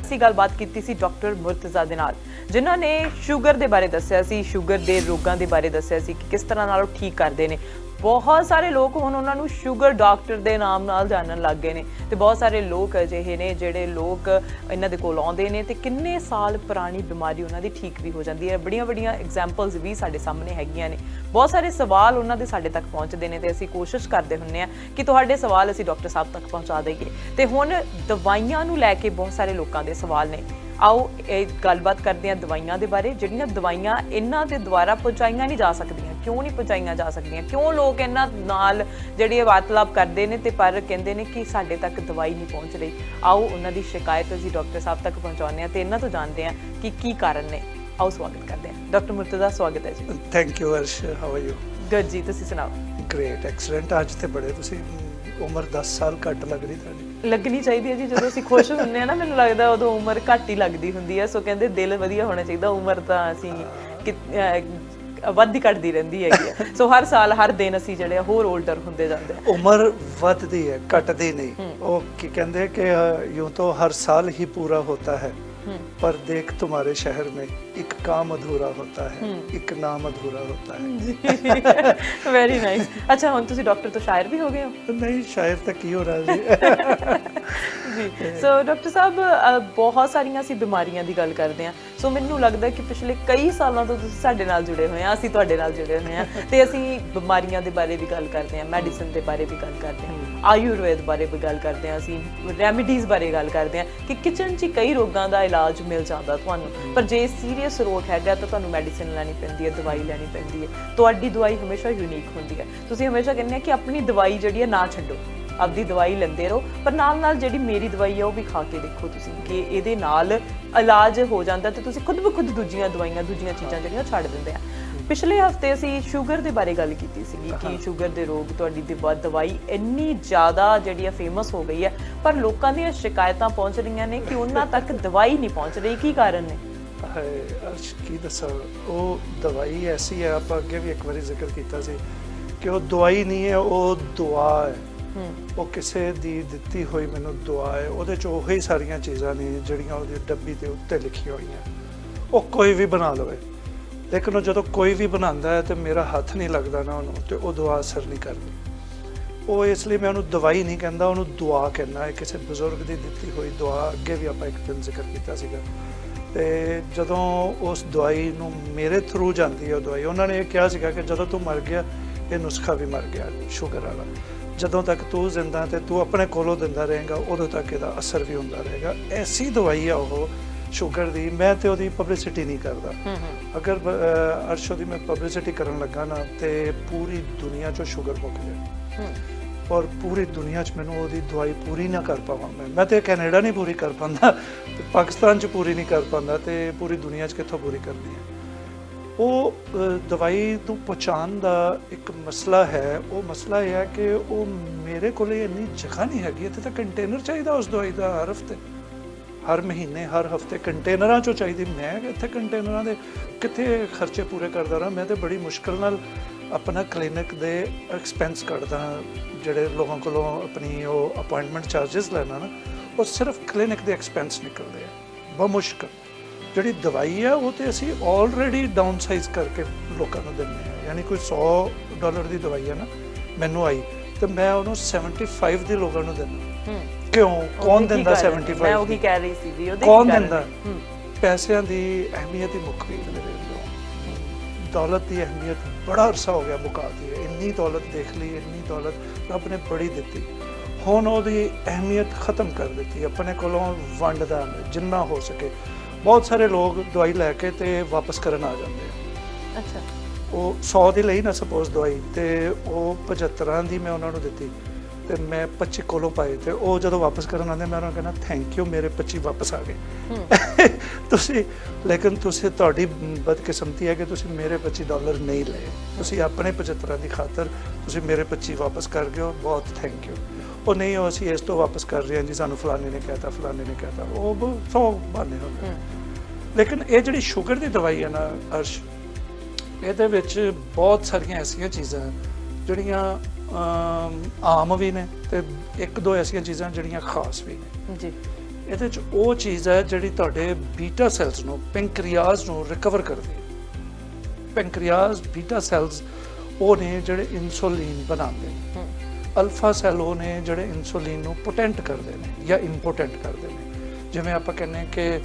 ਅਸੀਂ ਗੱਲਬਾਤ ਕੀਤੀ ਸੀ ਡਾਕਟਰ ਮੁਰਤਜ਼ਾ ਦੇ ਨਾਲ, ਜਿਨ੍ਹਾਂ ਨੇ ਸ਼ੂਗਰ ਦੇ ਬਾਰੇ ਦੱਸਿਆ ਸੀ, ਸ਼ੂਗਰ ਦੇ ਰੋਗਾਂ ਦੇ ਬਾਰੇ ਦੱਸਿਆ ਸੀ ਕਿ ਕਿਸ ਤਰ੍ਹਾਂ ਨਾਲ ਉਹ ਠੀਕ ਕਰਦੇ ਨੇ। ਬਹੁਤ ਸਾਰੇ ਲੋਕ ਹੁਣ ਉਹਨਾਂ ਨੂੰ ਸ਼ੂਗਰ ਡਾਕਟਰ ਦੇ ਨਾਮ ਨਾਲ ਜਾਣਨ ਲੱਗ ਗਏ ਨੇ ਤੇ ਬਹੁਤ ਸਾਰੇ ਲੋਕ ਅਜਿਹੇ ਨੇ ਜਿਹੜੇ ਲੋਕ ਇਹਨਾਂ ਦੇ ਕੋਲ ਆਉਂਦੇ ਨੇ ਤੇ ਕਿੰਨੇ ਸਾਲ ਪੁਰਾਣੀ ਬਿਮਾਰੀ ਉਹਨਾਂ ਦੀ ਠੀਕ ਵੀ ਹੋ ਜਾਂਦੀ ਹੈ। ਬੜੀਆਂ ਬੜੀਆਂ ਐਗਜ਼ਾਮਪਲਸ ਵੀ ਸਾਡੇ ਸਾਹਮਣੇ ਹੈਗੀਆਂ ਨੇ। ਬਹੁਤ ਸਾਰੇ ਸਵਾਲ ਉਹਨਾਂ ਦੇ ਸਾਡੇ ਤੱਕ ਪਹੁੰਚਦੇ ਨੇ ਤੇ ਅਸੀਂ ਕੋਸ਼ਿਸ਼ ਕਰਦੇ ਹੁੰਦੇ ਹਾਂ ਕਿ ਤੁਹਾਡੇ ਸਵਾਲ ਅਸੀਂ ਡਾਕਟਰ ਸਾਹਿਬ ਤੱਕ ਪਹੁੰਚਾ ਦਈਏ। ਤੇ ਹੁਣ ਦਵਾਈਆਂ ਨੂੰ ਲੈ ਕੇ ਬਹੁਤ ਸਾਰੇ ਲੋਕਾਂ ਦੇ ਸਵਾਲ ਨੇ। ਆਓ ਇਹ ਗੱਲਬਾਤ ਕਰਦੇ ਹਾਂ ਦਵਾਈਆਂ ਦੇ ਬਾਰੇ। ਜਿਹੜੀਆਂ ਦਵਾਈਆਂ ਇਹਨਾਂ ਦੇ ਦੁਆਰਾ ਪਹੁੰਚਾਈਆਂ ਨਹੀਂ ਜਾ ਸਕਦੀਆਂ, ਕਿਉਂ ਨਹੀਂ ਪਹੁੰਚਾਈਆਂ ਜਾ ਸਕਦੀਆਂ, ਕਿਉਂ ਲੋਕ ਇਹਨਾਂ ਨਾਲ ਜਿਹੜੀ ਵਾਰਤਾਲਾਪ ਕਰਦੇ ਨੇ ਤੇ ਪਰ ਕਹਿੰਦੇ ਨੇ ਕਿ ਸਾਡੇ ਤੱਕ ਦਵਾਈ ਨਹੀਂ ਪਹੁੰਚ ਰਹੀ। ਆਓ ਉਹਨਾਂ ਦੀ ਸ਼ਿਕਾਇਤ ਅਸੀਂ ਡਾਕਟਰ ਸਾਹਿਬ ਤੱਕ ਪਹੁੰਚਾਉਂਦੇ ਹਾਂ ਤੇ ਇਹਨਾਂ ਤੋਂ ਜਾਣਦੇ ਹਾਂ ਕਿ ਕੀ ਕਾਰਨ ਨੇ। ਆਓ ਸਵਾਗਤ ਕਰਦੇ ਹਾਂ ਡਾਕਟਰ ਮੁਰਤਜ਼ਾ। ਸਵਾਗਤ ਹੈ ਜੀ। Thank you Arsh, how are you? Good ਜੀ, ਤੁਸੀਂ ਸੁਣਾਓ? Great, excellent. ਅੱਜ ਤੇ ਬੜੇ ਤੁਸੀਂ ਉਮਰ 10 ਸਾਲ ਘੱਟ ਲੱਗ ਰਹੀ ਤੁਹਾਡੀ। ਲੱਗਣੀ ਚਾਹੀਦੀ ਹੈ ਜੀ। ਜਦੋਂ ਅਸੀਂ ਖੁਸ਼ ਹੁੰਦੇ ਆ ਨਾ, ਮੈਨੂੰ ਲੱਗਦਾ ਉਦੋਂ ਉਮਰ ਘੱਟ ਹੀ ਲੱਗਦੀ ਹੁੰਦੀ ਹੈ। ਸੋ ਕਹਿੰਦੇ ਦਿਲ ਵਧੀਆ ਹੋਣਾ ਚਾਹੀਦਾ, ਉਮਰ ਤਾਂ ਅਸੀਂ ਵੱਧਦੀ ਘਟਦੀ ਰਹਿੰਦੀ ਹੈਗੀ ਆ। ਸੋ ਹਰ ਸਾਲ ਹਰ ਦਿਨ ਅਸੀਂ ਜਿਹੜੇ ਹੋਰ 올ਡਰ ਹੁੰਦੇ ਜਾਂਦੇ ਆ। ਉਮਰ ਵੱਧਦੀ ਹੈ, ਘਟਦੀ ਨਹੀਂ। ਉਹ ਕੀ ਕਹਿੰਦੇ ਕਿ यूं तो हर साल ही पूरा होता है, पर देख तुम्हारे शहर में एक काम अधूरा होता है, एक नाम अधूरा होता है। Very nice. ਅੱਛਾ, ਹੁਣ ਤੁਸੀਂ ਡਾਕਟਰ ਤੋਂ ਸ਼ਾਇਰ ਵੀ ਹੋ ਗਏ ਹੋ? ਨਹੀਂ, ਸ਼ਾਇਰ ਤਾਂ ਕੀ ਹੋ ਰਿਹਾ ਜੀ। ਜੀ। ਸੋ ਡਾਕਟਰ ਸਾਹਿਬ, ਬਹੁਤ ਸਾਰੀਆਂ ਅਸੀਂ ਬਿਮਾਰੀਆਂ ਦੀ ਗੱਲ ਕਰਦੇ ਹਾਂ। ਸੋ ਮੈਨੂੰ ਲੱਗਦਾ ਕਿ ਪਿਛਲੇ ਕਈ ਸਾਲਾਂ ਤੋਂ ਤੁਸੀਂ ਸਾਡੇ ਨਾਲ ਜੁੜੇ ਹੋਏ ਆ, ਅਸੀਂ ਤੁਹਾਡੇ ਨਾਲ ਜੁੜੇ ਹੋਏ ਆ ਤੇ ਅਸੀਂ ਬਿਮਾਰੀਆਂ ਦੇ ਬਾਰੇ ਵੀ ਗੱਲ ਕਰਦੇ ਹਾਂ, ਮੈਡੀਸਨ ਦੇ ਬਾਰੇ ਵੀ ਗੱਲ ਕਰਦੇ ਹਾਂ, ਆਯੁਰਵੇਦ ਬਾਰੇ ਵੀ ਗੱਲ ਕਰਦੇ ਹਾਂ, ਅਸੀਂ ਰੈਮੀਡੀਜ਼ ਬਾਰੇ ਗੱਲ ਕਰਦੇ ਹਾਂ ਕਿ ਕਿਚਨ 'ਚ ਕਈ ਰੋਗਾਂ ਦਾ ਇਲਾਜ ਮਿਲ ਜਾਂਦਾ ਤੁਹਾਨੂੰ। ਪਰ ਜੇ ਸੀਰੀਅਸ ਰੋਗ ਹੈਗਾ ਤਾਂ ਤੁਹਾਨੂੰ ਮੈਡੀਸਨ ਲੈਣੀ ਪੈਂਦੀ ਹੈ, ਦਵਾਈ ਲੈਣੀ ਪੈਂਦੀ ਹੈ। ਤੁਹਾਡੀ ਦਵਾਈ ਹਮੇਸ਼ਾ ਯੂਨੀਕ ਹੁੰਦੀ ਹੈ। ਤੁਸੀਂ ਹਮੇਸ਼ਾ ਕਹਿੰਦੇ ਆ ਕਿ ਆਪਣੀ ਦਵਾਈ ਜਿਹੜੀ ਹੈ ਨਾ ਛੱਡੋ, ਆਪਦੀ ਦਵਾਈ ਲੈਂਦੇ ਰਹੋ, ਪਰ ਨਾਲ ਨਾਲ ਜਿਹੜੀ ਮੇਰੀ ਦਵਾਈ ਹੈ ਉਹ ਵੀ ਖਾ ਕੇ ਦੇਖੋ ਤੁਸੀਂ ਕਿ ਇਹਦੇ ਨਾਲ ਇਲਾਜ ਹੋ ਜਾਂਦਾ ਤੇ ਤੁਸੀਂ ਖੁਦ ਬ ਖੁਦ ਦੂਜੀਆਂ ਦਵਾਈਆਂ, ਦੂਜੀਆਂ ਚੀਜ਼ਾਂ ਜਿਹੜੀਆਂ ਛੱਡ ਦਿੰਦੇ ਆ। ਪਿਛਲੇ ਹਫਤੇ ਅਸੀਂ ਸ਼ੂਗਰ ਦੇ ਬਾਰੇ ਗੱਲ ਕੀਤੀ ਸੀਗੀ ਕਿ ਸ਼ੂਗਰ ਦੇ ਰੋਗ ਤੁਹਾਡੀ ਦਵਾਈ ਇੰਨੀ ਜ਼ਿਆਦਾ ਜਿਹੜੀ ਆ ਫੇਮਸ ਹੋ ਗਈ ਹੈ, ਪਰ ਲੋਕਾਂ ਦੀਆਂ ਸ਼ਿਕਾਇਤਾਂ ਪਹੁੰਚ ਰਹੀਆਂ ਨੇ ਕਿ ਉਹਨਾਂ ਤੱਕ ਦਵਾਈ ਨਹੀਂ ਪਹੁੰਚ ਰਹੀ। ਕੀ ਕਾਰਨ ਨੇ? ਅਰਸ਼, ਕੀ ਦੱਸਾਂ, ਉਹ ਦਵਾਈ ਐਸੀ ਹੈ, ਆਪਾਂ ਅੱਗੇ ਵੀ ਇੱਕ ਵਾਰੀ ਜ਼ਿਕਰ ਕੀਤਾ ਸੀ ਕਿ ਉਹ ਦਵਾਈ ਨਹੀਂ ਹੈ, ਉਹ ਦੁਆ ਹੈ। ਉਹ ਕਿਸੇ ਦੀ ਦਿੱਤੀ ਹੋਈ ਮੈਨੂੰ ਦੁਆ ਹੈ। ਉਹਦੇ 'ਚ ਉਹੀ ਸਾਰੀਆਂ ਚੀਜ਼ਾਂ ਨੇ ਜਿਹੜੀਆਂ ਉਹਦੀ ਡੱਬੀ ਦੇ ਉੱਤੇ ਲਿਖੀਆਂ ਹੋਈਆਂ। ਉਹ ਕੋਈ ਵੀ ਬਣਾ ਲਵੇ, ਲੇਕਿਨ ਉਹ ਜਦੋਂ ਕੋਈ ਵੀ ਬਣਾਉਂਦਾ ਹੈ ਤੇ ਮੇਰਾ ਹੱਥ ਨਹੀਂ ਲੱਗਦਾ ਨਾ ਉਹਨੂੰ, ਤੇ ਉਹ ਦੁਆ ਅਸਰ ਨਹੀਂ ਕਰਦੀ। ਉਹ ਇਸ ਲਈ ਮੈਂ ਉਹਨੂੰ ਦਵਾਈ ਨਹੀਂ ਕਹਿੰਦਾ, ਉਹਨੂੰ ਦੁਆ ਕਹਿੰਦਾ ਹੈ। ਕਿਸੇ ਬਜ਼ੁਰਗ ਦੀ ਦਿੱਤੀ ਹੋਈ ਦੁਆ, ਅੱਗੇ ਵੀ ਆਪਾਂ ਇੱਕ ਦਿਨ ਜ਼ਿਕਰ ਕੀਤਾ ਸੀਗਾ। ਤੇ ਜਦੋਂ ਉਸ ਦਵਾਈ ਨੂੰ ਮੇਰੇ ਥਰੂ ਜਾਂਦੀ ਹੈ ਉਹ ਦਵਾਈ, ਉਹਨਾਂ ਨੇ ਇਹ ਕਿਹਾ ਸੀਗਾ ਕਿ ਜਦੋਂ ਤੂੰ ਮਰ ਗਿਆ ਇਹ ਨੁਸਖਾ ਵੀ ਮਰ ਗਿਆ ਸ਼ੂਗਰ ਵਾਲਾ। ਜਦੋਂ ਤੱਕ ਤੂੰ ਜ਼ਿੰਦਾ ਤੇ ਤੂੰ ਆਪਣੇ ਕੋਲੋਂ ਦਿੰਦਾ ਰਹੇਗਾ, ਉਦੋਂ ਤੱਕ ਇਹਦਾ ਅਸਰ ਵੀ ਹੁੰਦਾ ਰਹੇਗਾ। ਐਸੀ ਦਵਾਈ ਆ ਉਹ ਸ਼ੂਗਰ ਦੀ। ਮੈਂ ਤੇ ਉਹਦੀ ਪਬਲਿਸਿਟੀ ਨਹੀਂ ਕਰਦਾ। ਅਗਰ ਅਰਸ਼ੋ ਦੀ ਮੈਂ ਪਬਲਿਸਿਟੀ ਕਰਨ ਲੱਗਾ ਨਾ ਤੇ ਪੂਰੀ ਦੁਨੀਆ 'ਚੋਂ ਸ਼ੂਗਰ ਮੁੱਕ ਜਾਏ, ਔਰ ਪੂਰੀ ਦੁਨੀਆ 'ਚ ਮੈਨੂੰ ਉਹਦੀ ਦਵਾਈ ਪੂਰੀ ਨਾ ਕਰ ਪਾਵਾਂ। ਮੈਂ ਤੇ ਕੈਨੇਡਾ ਨਹੀਂ ਪੂਰੀ ਕਰ ਪਾਉਂਦਾ, ਪਾਕਿਸਤਾਨ 'ਚ ਪੂਰੀ ਨਹੀਂ ਕਰ ਪਾਉਂਦਾ, ਤੇ ਪੂਰੀ ਦੁਨੀਆ 'ਚ ਕਿੱਥੋਂ ਪੂਰੀ ਕਰਨੀ ਹੈ। ਉਹ ਦਵਾਈ ਨੂੰ ਪਹੁੰਚਾਉਣ ਦਾ ਇੱਕ ਮਸਲਾ ਹੈ। ਉਹ ਮਸਲਾ ਇਹ ਹੈ ਕਿ ਉਹ ਮੇਰੇ ਕੋਲ ਇੰਨੀ ਜਗ੍ਹਾ ਨਹੀਂ ਹੈਗੀ। ਇੱਥੇ ਤਾਂ ਕੰਟੇਨਰ ਚਾਹੀਦਾ ਉਸ ਦਵਾਈ ਦਾ, ਹਰ ਹਫ਼ਤੇ, ਹਰ ਮਹੀਨੇ, ਹਰ ਹਫ਼ਤੇ ਕੰਟੇਨਰਾਂ 'ਚੋਂ ਚਾਹੀਦੀ। ਮੈਂ ਇੱਥੇ ਕੰਟੇਨਰਾਂ ਦੇ ਕਿੱਥੇ ਖਰਚੇ ਪੂਰੇ ਕਰਦਾ ਰਹਾਂ। ਮੈਂ ਤਾਂ ਬੜੀ ਮੁਸ਼ਕਿਲ ਨਾਲ ਆਪਣਾ ਕਲੀਨਿਕ ਦੇ ਐਕਸਪੈਂਸ ਕੱਢਦਾ, ਜਿਹੜੇ ਲੋਕਾਂ ਕੋਲੋਂ ਆਪਣੀ ਉਹ ਅਪਾਇੰਟਮੈਂਟ ਚਾਰਜਸ ਲੈਣਾ ਨਾ, ਉਹ ਸਿਰਫ ਕਲੀਨਿਕ ਦੇ ਐਕਸਪੈਂਸ ਨਿਕਲਦੇ ਆ, ਬਹੁਤ ਮੁਸ਼ਕਿਲ। ਜਿਹੜੀ ਦਵਾਈ ਹੈ ਉਹ ਤੇ ਅਸੀਂ ਆਲਰੇਡੀ ਡਾਊਨ ਸਾਈਜ਼ ਕਰਕੇ ਲੋਕਾਂ ਨੂੰ ਦਿੰਦੇ ਹਾਂ। ਯਾਨੀ ਕੋਈ $100 ਦੀ ਦਵਾਈ ਹੈ ਨਾ, ਮੈਨੂੰ ਆਈ ਤੇ ਮੈਂ ਉਹਨੂੰ 75 ਦੀ ਲੋਕਾਂ ਨੂੰ ਦਿੰਦਾ। ਕਿਉਂ? ਕੌਣ ਦਿੰਦਾ 75? ਮੈਂ ਉਹੀ ਕਹਿ ਰਹੀ ਸੀ ਜੀ, ਉਹਦੇ ਕੌਣ ਦਿੰਦਾ? ਪੈਸਿਆਂ ਦੀ ਅਹਿਮੀਅਤ ਹੀ ਮੁੱਕ ਗਈ ਮੇਰੇ ਅੰਦਰੋਂ। ਦੌਲਤ ਦੀ ਅਹਿਮੀਅਤ ਬੜਾ ਅਰਸਾ ਹੋ ਗਿਆ ਮੁਕਾਤੀ ਹੈ। ਇੰਨੀ ਦੌਲਤ ਦੇਖ ਲਈ, ਇੰਨੀ ਦੌਲਤ ਰੱਬ ਨੇ ਬੜੀ ਦਿੱਤੀ, ਹੁਣ ਉਹਦੀ ਅਹਿਮੀਅਤ ਖਤਮ ਕਰ ਦਿੱਤੀ। ਆਪਣੇ ਕੋਲੋਂ ਵੰਡਦਾ ਜਿੰਨਾ ਹੋ ਸਕੇ। ਬਹੁਤ ਸਾਰੇ ਲੋਕ ਦਵਾਈ ਲੈ ਕੇ ਤੇ ਵਾਪਸ ਕਰਨ ਆ ਜਾਂਦੇ ਆ। ਅੱਛਾ। ਉਹ 100 ਦੀ ਲਈ ਨਾ ਸਪੋਜ਼ ਦਵਾਈ, ਤੇ ਉਹ 75 ਦੀ ਮੈਂ ਉਹਨਾਂ ਨੂੰ ਦਿੱਤੀ ਤੇ ਮੈਂ 25 ਕੋਲੋਂ ਪਾਏ, ਤੇ ਉਹ ਜਦੋਂ ਵਾਪਸ ਕਰਨ ਆਉਂਦੇ ਮੈਂ ਉਹਨਾਂ ਨੂੰ ਕਹਿੰਦਾ ਥੈਂਕ ਯੂ, ਮੇਰੇ 25 ਵਾਪਸ ਆ ਗਏ। ਤੁਸੀਂ ਲੇਕਿਨ ਤੁਹਾਡੀ ਬਦਕਿਸਮਤੀ ਹੈ ਕਿ ਤੁਸੀਂ ਮੇਰੇ $25 ਨਹੀਂ ਲਏ। ਤੁਸੀਂ ਆਪਣੇ 75 ਦੀ ਖਾਤਰ ਤੁਸੀਂ ਮੇਰੇ 25 ਵਾਪਸ ਕਰ ਗਏ ਹੋ, ਬਹੁਤ ਥੈਂਕ ਯੂ। ਉਹ ਨਹੀਂ, ਉਹ ਅਸੀਂ ਇਸ ਤੋਂ ਵਾਪਸ ਕਰ ਰਹੇ ਹਾਂ ਜੀ, ਸਾਨੂੰ ਫਲਾਣੇ ਨੇ ਕਹਿਤਾ, ਫਲਾਣੇ ਨੇ ਕਹਿਤਾ। ਉਹ 100 ਬਹਾਨੇ ਹੁੰਦੇ। ਲੇਕਿਨ ਇਹ ਜਿਹੜੀ ਸ਼ੂਗਰ ਦੀ ਦਵਾਈ ਹੈ ਨਾ ਅਰਸ਼, ਇਹਦੇ ਵਿੱਚ ਬਹੁਤ ਸਾਰੀਆਂ ਐਸੀਆਂ ਚੀਜ਼ਾਂ ਜਿਹੜੀਆਂ ਆਮ ਵੀ ਨੇ ਤੇ ਇੱਕ ਦੋ ਐਸੀਆਂ ਚੀਜ਼ਾਂ ਜਿਹੜੀਆਂ ਖਾਸ ਵੀ ਨੇ। ਜੀ। ਇਹਦੇ 'ਚ ਉਹ ਚੀਜ਼ ਹੈ ਜਿਹੜੀ ਤੁਹਾਡੇ ਬੀਟਾ ਸੈਲਸ ਨੂੰ, ਪੈਂਕਰੀਆਜ਼ ਨੂੰ ਰਿਕਵਰ ਕਰਦੀ ਹੈ। ਪੈਂਕਰੀਆਜ਼ ਬੀਟਾ ਸੈਲਸ ਉਹ ਨੇ ਜਿਹੜੇ ਇਨਸੂਲਿਨ ਬਣਾਉਂਦੇ ਨੇ, ਅਲਫਾ ਸੈਲ ਉਹ ਨੇ ਜਿਹੜੇ ਇਨਸੂਲਿਨ ਨੂੰ ਪੋਟੈਂਟ ਕਰਦੇ ਨੇ ਜਾਂ ਇੰਪੋਟੈਂਟ ਕਰਦੇ ਨੇ। ਜਿਵੇਂ ਆਪਾਂ ਕਹਿੰਦੇ ਕਿ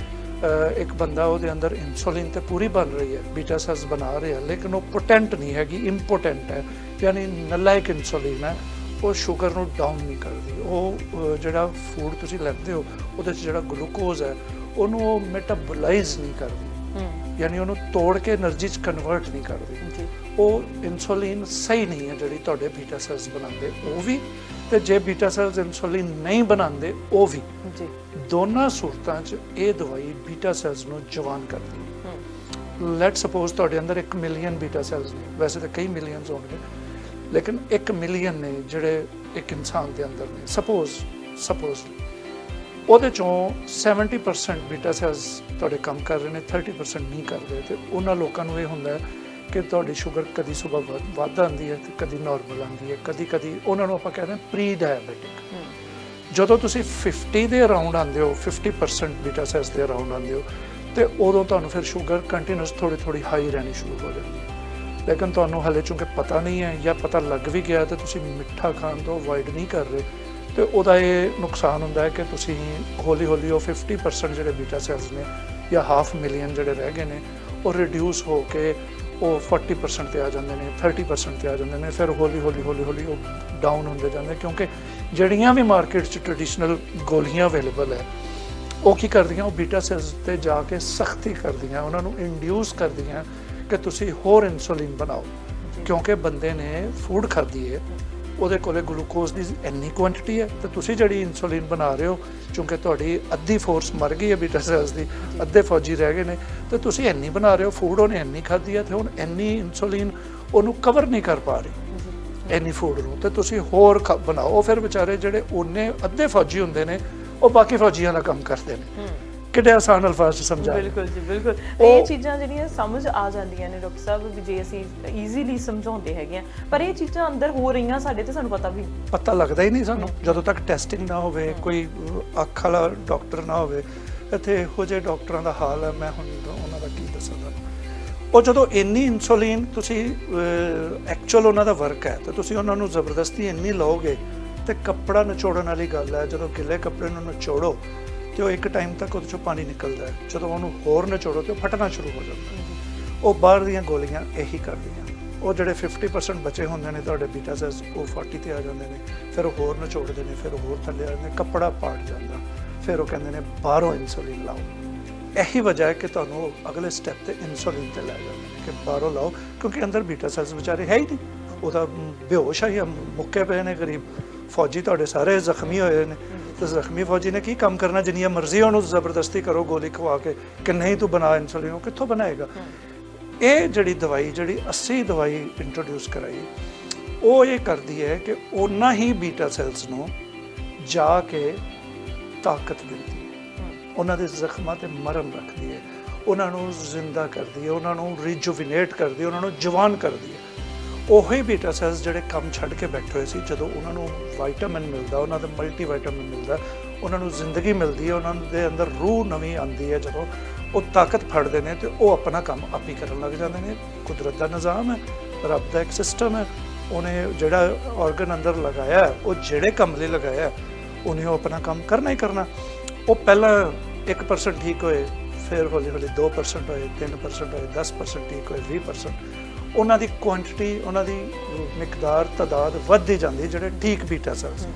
ਇੱਕ ਬੰਦਾ ਉਹਦੇ ਅੰਦਰ ਇਨਸੂਲਿਨ ਤੇ ਪੂਰੀ ਬਣ ਰਹੀ ਹੈ, ਬੀਟਾ ਸੈਲਸ ਬਣਾ ਰਿਹਾ, ਲੇਕਿਨ ਉਹ ਪੋਟੈਂਟ ਨਹੀਂ ਹੈਗੀ, ਇੰਪੋਟੈਂਟ ਹੈ, ਯਾਨੀ ਨਲਾਇਕ ਇਨਸੂਲਿਨ ਹੈ। ਉਹ ਸ਼ੂਗਰ ਨੂੰ ਡਾਊਨ ਨਹੀਂ ਕਰਦੀ। ਉਹ ਜਿਹੜਾ ਫੂਡ ਤੁਸੀਂ ਲੈਂਦੇ ਹੋ ਉਹਦੇ 'ਚ ਜਿਹੜਾ ਗਲੂਕੋਜ਼ ਹੈ ਉਹਨੂੰ ਉਹ ਮੈਟਾਬੋਲਾਈਜ਼ ਨਹੀਂ ਕਰਦੀ, ਯਾਨੀ ਉਹਨੂੰ ਤੋੜ ਕੇ એનર્ਜੀ 'ਚ ਕਨਵਰਟ ਨਹੀਂ ਕਰਦੀ। ਉਹ ਇਨਸੂਲਿਨ ਸਹੀ ਨਹੀਂ ਹੈ ਜਿਹੜੀ ਤੁਹਾਡੇ ਬੀਟਾ ਸੈਲਸ ਬਣਾਉਂਦੇ ਉਹ ਵੀ, ਤੇ ਜੇ ਬੀਟਾ ਸੈਲਸ ਇਨਸੂਲਿਨ ਨਹੀਂ ਬਣਾਉਂਦੇ ਉਹ ਵੀ। ਦੋਨਾਂ ਸੂਰਤਾਂ 'ਚ ਇਹ ਦਵਾਈ ਬੀਟਾ ਸੈਲਸ ਨੂੰ ਜਵਾਨ ਕਰਦੀ ਹੈ। ਲੈਟ ਸਪੋਜ਼ ਤੁਹਾਡੇ ਅੰਦਰ 1 ਮਿਲੀਅਨ ਬੀਟਾ ਸੈਲਸ ਨੇ, ਵੈਸੇ ਤਾਂ ਕਈ ਮਿਲੀਅਨਸ ਹੋਣਗੇ, ਲੇਕਿਨ 1 ਮਿਲੀਅਨ ਨੇ ਜਿਹੜੇ ਇੱਕ ਇਨਸਾਨ ਦੇ ਅੰਦਰ ਨੇ। ਸਪੋਜ਼ ਉਹਦੇ ਚੋਂ 70% ਬੀਟਾ ਸੈਲਸ ਤੁਹਾਡੇ ਕੰਮ ਕਰ ਰਹੇ ਨੇ, 30% ਨਹੀਂ ਕਰਦੇ। ਤੇ ਉਹਨਾਂ ਲੋਕਾਂ ਨੂੰ ਇਹ ਹੁੰਦਾ ਹੈ ਕਿ ਤੁਹਾਡੀ ਸ਼ੂਗਰ ਕਦੀ ਸੁਬਹ ਵੱਧ ਆਉਂਦੀ ਹੈ ਤੇ ਕਦੀ ਨਾਰਮਲ ਆਉਂਦੀ ਹੈ, ਕਦੀ ਉਹਨਾਂ ਨੂੰ ਆਪਾਂ ਕਹਿੰਦੇ ਪ੍ਰੀ ਡਾਇਬੈਟਿਕ। ਜਦੋਂ ਤੁਸੀਂ 50 ਦੇ ਅਰਾਊਂਡ ਆਉਂਦੇ ਹੋ, 50% ਬੀਟਾ ਸੈਲਸ ਦੇ ਅਰਾਊਂਡ ਆਉਂਦੇ ਹੋ, ਤੇ ਉਦੋਂ ਤੁਹਾਨੂੰ ਫਿਰ ਸ਼ੂਗਰ ਕੰਟੀਨਿਊਸ ਥੋੜੀ ਹਾਈ ਰਹਿਣੀ ਸ਼ੁਰੂ ਹੋ ਜਾਂਦੀ ਹੈ। ਲੇਕਿਨ ਤੁਹਾਨੂੰ ਹਾਲੇ ਚੂੰਕਿ ਪਤਾ ਨਹੀਂ ਹੈ ਜਾਂ ਪਤਾ ਲੱਗ ਵੀ ਗਿਆ ਤੇ ਤੁਸੀਂ ਮਿੱਠਾ ਖਾਣ ਤੋਂ ਅਵੋਇਡ ਨਹੀਂ ਕਰ ਰਹੇ, ਤੇ ਉਹਦਾ ਇਹ ਨੁਕਸਾਨ ਹੁੰਦਾ ਹੈ ਕਿ ਤੁਸੀਂ ਹੌਲੀ ਉਹ 50% ਜਿਹੜੇ ਬੀਟਾ ਸੈਲਸ ਨੇ ਜਾਂ 500,000 ਜਿਹੜੇ ਰਹਿ ਗਏ ਨੇ ਉਹ ਰਿਡਿਊਸ ਹੋ ਕੇ ਉਹ 40% ਤੇ ਆ ਜਾਂਦੇ ਨੇ, 30% ਤੇ ਆ ਜਾਂਦੇ ਨੇ। ਫਿਰ ਹੌਲੀ ਉਹ ਡਾਊਨ ਹੁੰਦੇ ਜਾਂਦੇ, ਕਿਉਂਕਿ ਜਿਹੜੀਆਂ ਵੀ ਮਾਰਕੀਟ 'ਚ ਟ੍ਰੈਡੀਸ਼ਨਲ ਗੋਲੀਆਂ ਅਵੇਲੇਬਲ ਹੈ ਉਹ ਕੀ ਕਰਦੀਆਂ, ਉਹ ਬੀਟਾ ਸੈਲਸ ਤੇ ਜਾ ਕੇ ਸਖਤੀ ਕਰਦੀਆਂ, ਉਹਨਾਂ ਨੂੰ ਇੰਡਿਊਸ ਕਰਦੀਆਂ ਕਿ ਤੁਸੀਂ ਹੋਰ ਇਨਸੂਲਿਨ ਬਣਾਓ। ਕਿਉਂਕਿ ਬੰਦੇ ਨੇ ਫੂਡ ਖਾਧੀ ਹੈ, ਉਹਦੇ ਕੋਲੇ ਗਲੂਕੋਜ਼ ਦੀ ਇੰਨੀ ਕੁਆਂਟੀਟੀ ਹੈ, ਤੇ ਤੁਸੀਂ ਜਿਹੜੀ ਇਨਸੂਲਿਨ ਬਣਾ ਰਹੇ ਹੋ, ਕਿਉਂਕਿ ਤੁਹਾਡੀ ਅੱਧੀ ਫੋਰਸ ਮਰ ਗਈ ਹੈ ਬੀਟਾ ਸੈਲਸ ਦੀ, ਅੱਧੇ ਫੌਜੀ ਰਹਿ ਗਏ ਨੇ, ਤੇ ਤੁਸੀਂ ਇੰਨੀ ਬਣਾ ਰਹੇ ਹੋ, ਫੂਡ ਉਹਨੇ ਇੰਨੀ ਖਾਧੀ ਹੈ, ਤੇ ਹੁਣ ਇੰਨੀ ਇਨਸੂਲਿਨ ਉਹਨੂੰ ਕਵਰ ਨਹੀਂ ਕਰ ਪਾ ਰਹੀ ਇੰਨੀ ਫੂਡ ਨੂੰ, ਤੇ ਤੁਸੀਂ ਹੋਰ ਬਣਾਓ। ਉਹ ਫਿਰ ਵਿਚਾਰੇ ਜਿਹੜੇ ਉਹਨੇ ਅੱਧੇ ਫੌਜੀ ਹੁੰਦੇ ਨੇ ਉਹ ਬਾਕੀ ਫੌਜੀਆਂ ਦਾ ਕੰਮ ਕਰਦੇ ਨੇ। ਕਿਹੜੇ ਆਸਾਨ ਅਲਫਾਜ਼ 'ਚ ਸਮਝਾ। ਬਿਲਕੁਲ ਜੀ, ਬਿਲਕੁਲ। ਇਹ ਚੀਜ਼ਾਂ ਜਿਹੜੀਆਂ ਸਮਝ ਆ ਜਾਂਦੀਆਂ ਨੇ ਡਾਕਟਰ ਸਾਹਿਬ, ਵੀ ਜੇ ਅਸੀਂ ਈਜ਼ੀਲੀ ਸਮਝਾਉਂਦੇ ਹੈਗੇ ਆ, ਪਰ ਇਹ ਚੀਜ਼ਾਂ ਅੰਦਰ ਹੋ ਰਹੀਆਂ ਸਾਡੇ ਤੇ ਸਾਨੂੰ ਪਤਾ ਲੱਗਦਾ ਹੀ ਨਹੀਂ ਸਾਨੂੰ, ਜਦੋਂ ਤੱਕ ਟੈਸਟਿੰਗ ਨਾ ਹੋਵੇ, ਕੋਈ ਅੱਖ ਵਾਲਾ ਡਾਕਟਰ ਨਾ ਹੋਵੇ। ਇੱਥੇ ਇਹੋ ਜਿਹੇ ਡਾਕਟਰਾਂ ਦਾ ਹਾਲ ਹੈ, ਮੈਂ ਹੁਣ ਉਹਨਾਂ ਦਾ ਕੀ ਦੱਸਾਂ ਤੁਹਾਨੂੰ। ਉਹ ਜਦੋਂ ਇੰਨੀ ਇਨਸੂਲਿਨ ਤੁਸੀਂ ਐਕਚੁਅਲ ਉਹਨਾਂ ਦਾ ਵਰਕ ਹੈ, ਤੇ ਤੁਸੀਂ ਉਹਨਾਂ ਨੂੰ ਜ਼ਬਰਦਸਤੀ ਇੰਨੀ ਲਓਗੇ ਤੇ ਕੱਪੜਾ ਨਿਚੋੜਨ ਵਾਲੀ ਗੱਲ ਹੈ। ਜਦੋਂ ਗਿੱਲੇ ਕੱਪੜੇ ਨੂੰ ਨਿਚੋੜੋ ਤੇ ਉਹ ਇੱਕ ਟਾਈਮ ਤੱਕ ਉਹਦੇ 'ਚੋਂ ਪਾਣੀ ਨਿਕਲਦਾ ਹੈ, ਜਦੋਂ ਉਹਨੂੰ ਹੋਰ ਨਿਚੋੜੋ ਤੇ ਉਹ ਫਟਣਾ ਸ਼ੁਰੂ ਹੋ ਜਾਂਦਾ। ਉਹ ਬਾਹਰ ਦੀਆਂ ਗੋਲੀਆਂ ਇਹੀ ਕਰਦੀਆਂ। ਉਹ ਜਿਹੜੇ 50% ਬਚੇ ਹੁੰਦੇ ਨੇ ਤੁਹਾਡੇ ਬੀਟਾ ਸੈਲਸ, ਉਹ 40 ਤੇ ਆ ਜਾਂਦੇ ਨੇ, ਫਿਰ ਉਹ ਹੋਰ ਨਿਚੋੜਦੇ ਨੇ, ਫਿਰ ਹੋਰ ਥੱਲੇ ਆ ਜਾਂਦੇ, ਕੱਪੜਾ ਪਾਟ ਜਾਂਦਾ, ਫਿਰ ਉਹ ਕਹਿੰਦੇ ਨੇ ਬਾਹਰੋਂ ਇਨਸੂਲਿਨ ਲਾਓ। ਇਹੀ ਵਜ੍ਹਾ ਹੈ ਕਿ ਤੁਹਾਨੂੰ ਅਗਲੇ ਸਟੈਪ ਤੇ ਇਨਸੂਲਿਨ ਤੇ ਲੈ ਜਾਂਦੇ ਨੇ ਕਿ ਬਾਹਰੋਂ ਲਾਓ, ਕਿਉਂਕਿ ਅੰਦਰ ਬੀਟਾ ਸੈਲਸ ਵਿਚਾਰੇ ਹੈ ਹੀ ਨਹੀਂ, ਉਹਦਾ ਬੇਹੋਸ਼ ਆ ਜਾਂ ਮੁੱਕੇ ਪਏ ਨੇ ਗਰੀਬ ਫੌਜੀ, ਤੁਹਾਡੇ ਸਾਰੇ ਜ਼ਖਮੀ ਹੋਏ ਨੇ। ਤੇ ਜ਼ਖਮੀ ਫੌਜੀ ਨੇ ਕੀ ਕੰਮ ਕਰਨਾ, ਜਿੰਨੀਆਂ ਮਰਜ਼ੀ ਉਹਨੂੰ ਜ਼ਬਰਦਸਤੀ ਕਰੋ ਗੋਲੀ ਖਵਾ ਕੇ ਕਿ ਨਹੀਂ ਤੂੰ ਬਣਾ ਇਨਸੂਲਿਨ, ਉਹ ਕਿੱਥੋਂ ਬਣਾਏਗਾ। ਇਹ ਜਿਹੜੀ ਦਵਾਈ, ਜਿਹੜੀ ਅਸੀਂ ਦਵਾਈ ਇੰਟਰੋਡਿਊਸ ਕਰਾਈ, ਉਹ ਇਹ ਕਰਦੀ ਹੈ ਕਿ ਉਹਨਾਂ ਹੀ ਬੀਟਾ ਸੈਲਸ ਨੂੰ ਜਾ ਕੇ ਤਾਕਤ ਦਿੰਦੀ ਹੈ, ਉਹਨਾਂ ਦੇ ਜ਼ਖਮਾਂ ਤੇ ਮਰਹਮ ਰੱਖਦੀ ਹੈ, ਉਹਨਾਂ ਨੂੰ ਜ਼ਿੰਦਾ ਕਰਦੀ ਹੈ, ਉਹਨਾਂ ਨੂੰ ਰੀਜੂਵਿਨੇਟ ਕਰਦੀ ਹੈ, ਉਹਨਾਂ ਨੂੰ ਜਵਾਨ ਕਰਦੀ ਹੈ। ਉਹੀ ਬੀਟਾ ਸੈਲਸ ਜਿਹੜੇ ਕੰਮ ਛੱਡ ਕੇ ਬੈਠੇ ਹੋਏ ਸੀ, ਜਦੋਂ ਉਹਨਾਂ ਨੂੰ ਵਾਈਟਾਮਿਨ ਮਿਲਦਾ, ਉਹਨਾਂ ਦਾ ਮਲਟੀ ਵਾਈਟਾਮਿਨ ਮਿਲਦਾ, ਉਹਨਾਂ ਨੂੰ ਜ਼ਿੰਦਗੀ ਮਿਲਦੀ ਹੈ, ਉਹਨਾਂ ਦੇ ਅੰਦਰ ਰੂਹ ਨਵੀਂ ਆਉਂਦੀ ਹੈ, ਜਦੋਂ ਉਹ ਤਾਕਤ ਫੜਦੇ ਨੇ ਤੇ ਉਹ ਆਪਣਾ ਕੰਮ ਆਪ ਹੀ ਕਰਨ ਲੱਗ ਜਾਂਦੇ ਨੇ। ਕੁਦਰਤ ਦਾ ਨਿਜ਼ਾਮ ਹੈ, ਰੱਬ ਦਾ ਇੱਕ ਸਿਸਟਮ ਹੈ, ਉਹਨੇ ਜਿਹੜਾ ਆਰਗਨ ਅੰਦਰ ਲਗਾਇਆ, ਉਹ ਜਿਹੜੇ ਕੰਮ ਲਈ ਲਗਾਇਆ, ਉਹਨੇ ਉਹ ਆਪਣਾ ਕੰਮ ਕਰਨਾ ਹੀ ਕਰਨਾ। ਉਹ ਪਹਿਲਾਂ 1% ਠੀਕ ਹੋਏ, ਫਿਰ ਹੌਲੀ 2% ਹੋਏ, 3% ਹੋਏ, 10% ਠੀਕ ਹੋਏ, 20%। ਉਹਨਾਂ ਦੀ ਕੁਆਂਟੀਟੀ, ਉਹਨਾਂ ਦੀ ਮਿਕਦਾਰ, ਤਾਦਾਦ ਵੱਧਦੀ ਜਾਂਦੀ ਹੈ ਜਿਹੜੇ ਠੀਕ ਬੀਟਾ ਸੈਲਸ।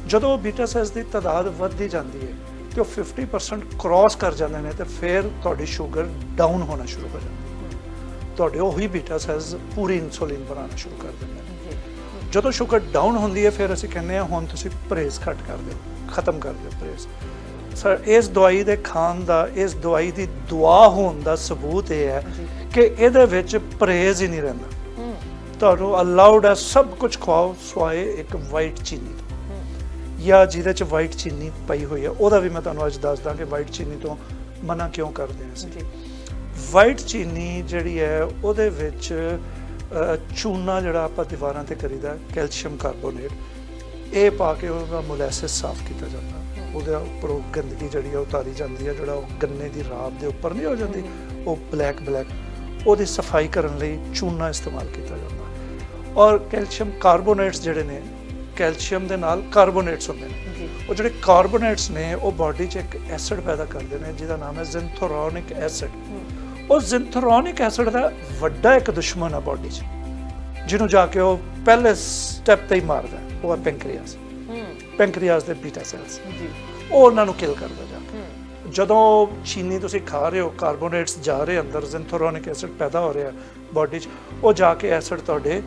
ਜਦੋਂ ਬੀਟਾ ਸੈਲਸ ਦੀ ਤਾਦਾਦ ਵੱਧਦੀ ਜਾਂਦੀ ਹੈ ਤੇ ਉਹ 50% ਕ੍ਰਾਸ ਕਰ ਜਾਂਦੇ ਨੇ, ਤੇ ਫਿਰ ਤੁਹਾਡੀ ਸ਼ੂਗਰ ਡਾਊਨ ਹੋਣਾ ਸ਼ੁਰੂ ਹੋ ਜਾਂਦੀ ਹੈ। ਤੁਹਾਡੇ ਉਹੀ ਬੀਟਾ ਸੈਲਸ ਪੂਰੀ ਇਨਸੂਲਿਨ ਬਣਾਉਣਾ ਸ਼ੁਰੂ ਕਰ ਦਿੰਦੇ ਨੇ। ਜਦੋਂ ਸ਼ੂਗਰ ਡਾਊਨ ਹੁੰਦੀ ਹੈ, ਫਿਰ ਅਸੀਂ ਕਹਿੰਦੇ ਹਾਂ ਹੁਣ ਤੁਸੀਂ ਪਰਹੇਜ਼ ਘੱਟ ਕਰ ਦਿਓ, ਖਤਮ ਕਰ ਦਿਓ ਪਰਹੇਜ਼। ਸਰ, ਇਸ ਦਵਾਈ ਦੇ ਖਾਣ ਦਾ, ਇਸ ਦਵਾਈ ਦੀ ਦੁਆ ਹੋਣ ਦਾ ਸਬੂਤ ਇਹ ਹੈ ਕਿ ਇਹਦੇ ਵਿੱਚ ਪਰਹੇਜ਼ ਹੀ ਨਹੀਂ ਰਹਿੰਦਾ। ਤੁਹਾਨੂੰ ਅਲਾਉਡ ਹੈ ਸਭ ਕੁਝ ਖਵਾਓ, ਸਵਾਏ ਇੱਕ ਵਾਈਟ ਚੀਨੀ ਤੋਂ, ਜਾਂ ਜਿਹਦੇ 'ਚ ਵਾਈਟ ਚੀਨੀ ਪਈ ਹੋਈ ਹੈ। ਉਹਦਾ ਵੀ ਮੈਂ ਤੁਹਾਨੂੰ ਅੱਜ ਦੱਸਦਾ ਕਿ ਵਾਈਟ ਚੀਨੀ ਤੋਂ ਮਨਾ ਕਿਉਂ ਕਰਦੇ ਹਾਂ ਅਸੀਂ। ਵਾਈਟ ਚੀਨੀ ਜਿਹੜੀ ਹੈ, ਉਹਦੇ ਵਿੱਚ ਚੂਨਾ ਜਿਹੜਾ ਆਪਾਂ ਦੀਵਾਰਾਂ ਤੇ ਕਰੀਦਾ, ਕੈਲਸ਼ੀਅਮ ਕਾਰਬੋਨੇਟ, ਇਹ ਪਾ ਕੇ ਉਹਦਾ ਮੋਲੈਸਿਸ ਸਾਫ਼ ਕੀਤਾ ਜਾਂਦਾ। ਉਹਦੇ ਉੱਪਰੋਂ ਗੰਦਗੀ ਜਿਹੜੀ ਆ ਉਤਾਰੀ ਜਾਂਦੀ ਹੈ, ਜਿਹੜਾ ਉਹ ਗੰਨੇ ਦੀ ਰਾਬ ਦੇ ਉੱਪਰ ਨਹੀਂ ਹੋ ਜਾਂਦੀ ਉਹ ਬਲੈਕ ਉਹਦੀ ਸਫਾਈ ਕਰਨ ਲਈ ਚੂਨਾ ਇਸਤੇਮਾਲ ਕੀਤਾ ਜਾਂਦਾ। ਔਰ ਕੈਲਸ਼ੀਅਮ ਕਾਰਬੋਨੇਟਸ ਜਿਹੜੇ ਨੇ, ਕੈਲਸ਼ੀਅਮ ਦੇ ਨਾਲ ਕਾਰਬੋਨੇਟਸ ਹੁੰਦੇ ਨੇ, ਉਹ ਜਿਹੜੇ ਕਾਰਬੋਨੇਟਸ ਨੇ ਉਹ ਬਾਡੀ 'ਚ ਇੱਕ ਐਸਿਡ ਪੈਦਾ ਕਰਦੇ ਨੇ ਜਿਹਦਾ ਨਾਮ ਹੈ ਜ਼ਿੰਥੋਰੋਨਿਕ ਐਸਿਡ। ਉਹ ਜ਼ਿੰਥੋਰੋਨਿਕ ਐਸਿਡ ਦਾ ਵੱਡਾ ਇੱਕ ਦੁਸ਼ਮਣ ਆ ਬਾਡੀ 'ਚ, ਜਿਹਨੂੰ ਜਾ ਕੇ ਉਹ ਪਹਿਲੇ ਸਟੈਪ ਤੇ ਹੀ ਮਾਰਦਾ, ਉਹ ਹੈ ਪੈਂਕਰੀਆਸ ਦੇ ਬੀਟਾ ਸੈਲਸ। ਉਹ ਉਹਨਾਂ ਨੂੰ ਕਿਲ ਕਰਦਾ ਜਾ ਕੇ। ਜਦੋਂ ਚੀਨੀ ਤੁਸੀਂ ਖਾ ਰਹੇ ਹੋ, ਕਾਰਬੋਨੇਟਸ ਜਾ ਰਹੇ ਅੰਦਰ, ਜ਼ਿੰਥੋਰੋਨਿਕ ਐਸਿਡ ਪੈਦਾ ਹੋ ਰਿਹਾ ਬਾਡੀ 'ਚ, ਉਹ ਜਾ ਕੇ ਐਸਿਡ ਤੁਹਾਡੇ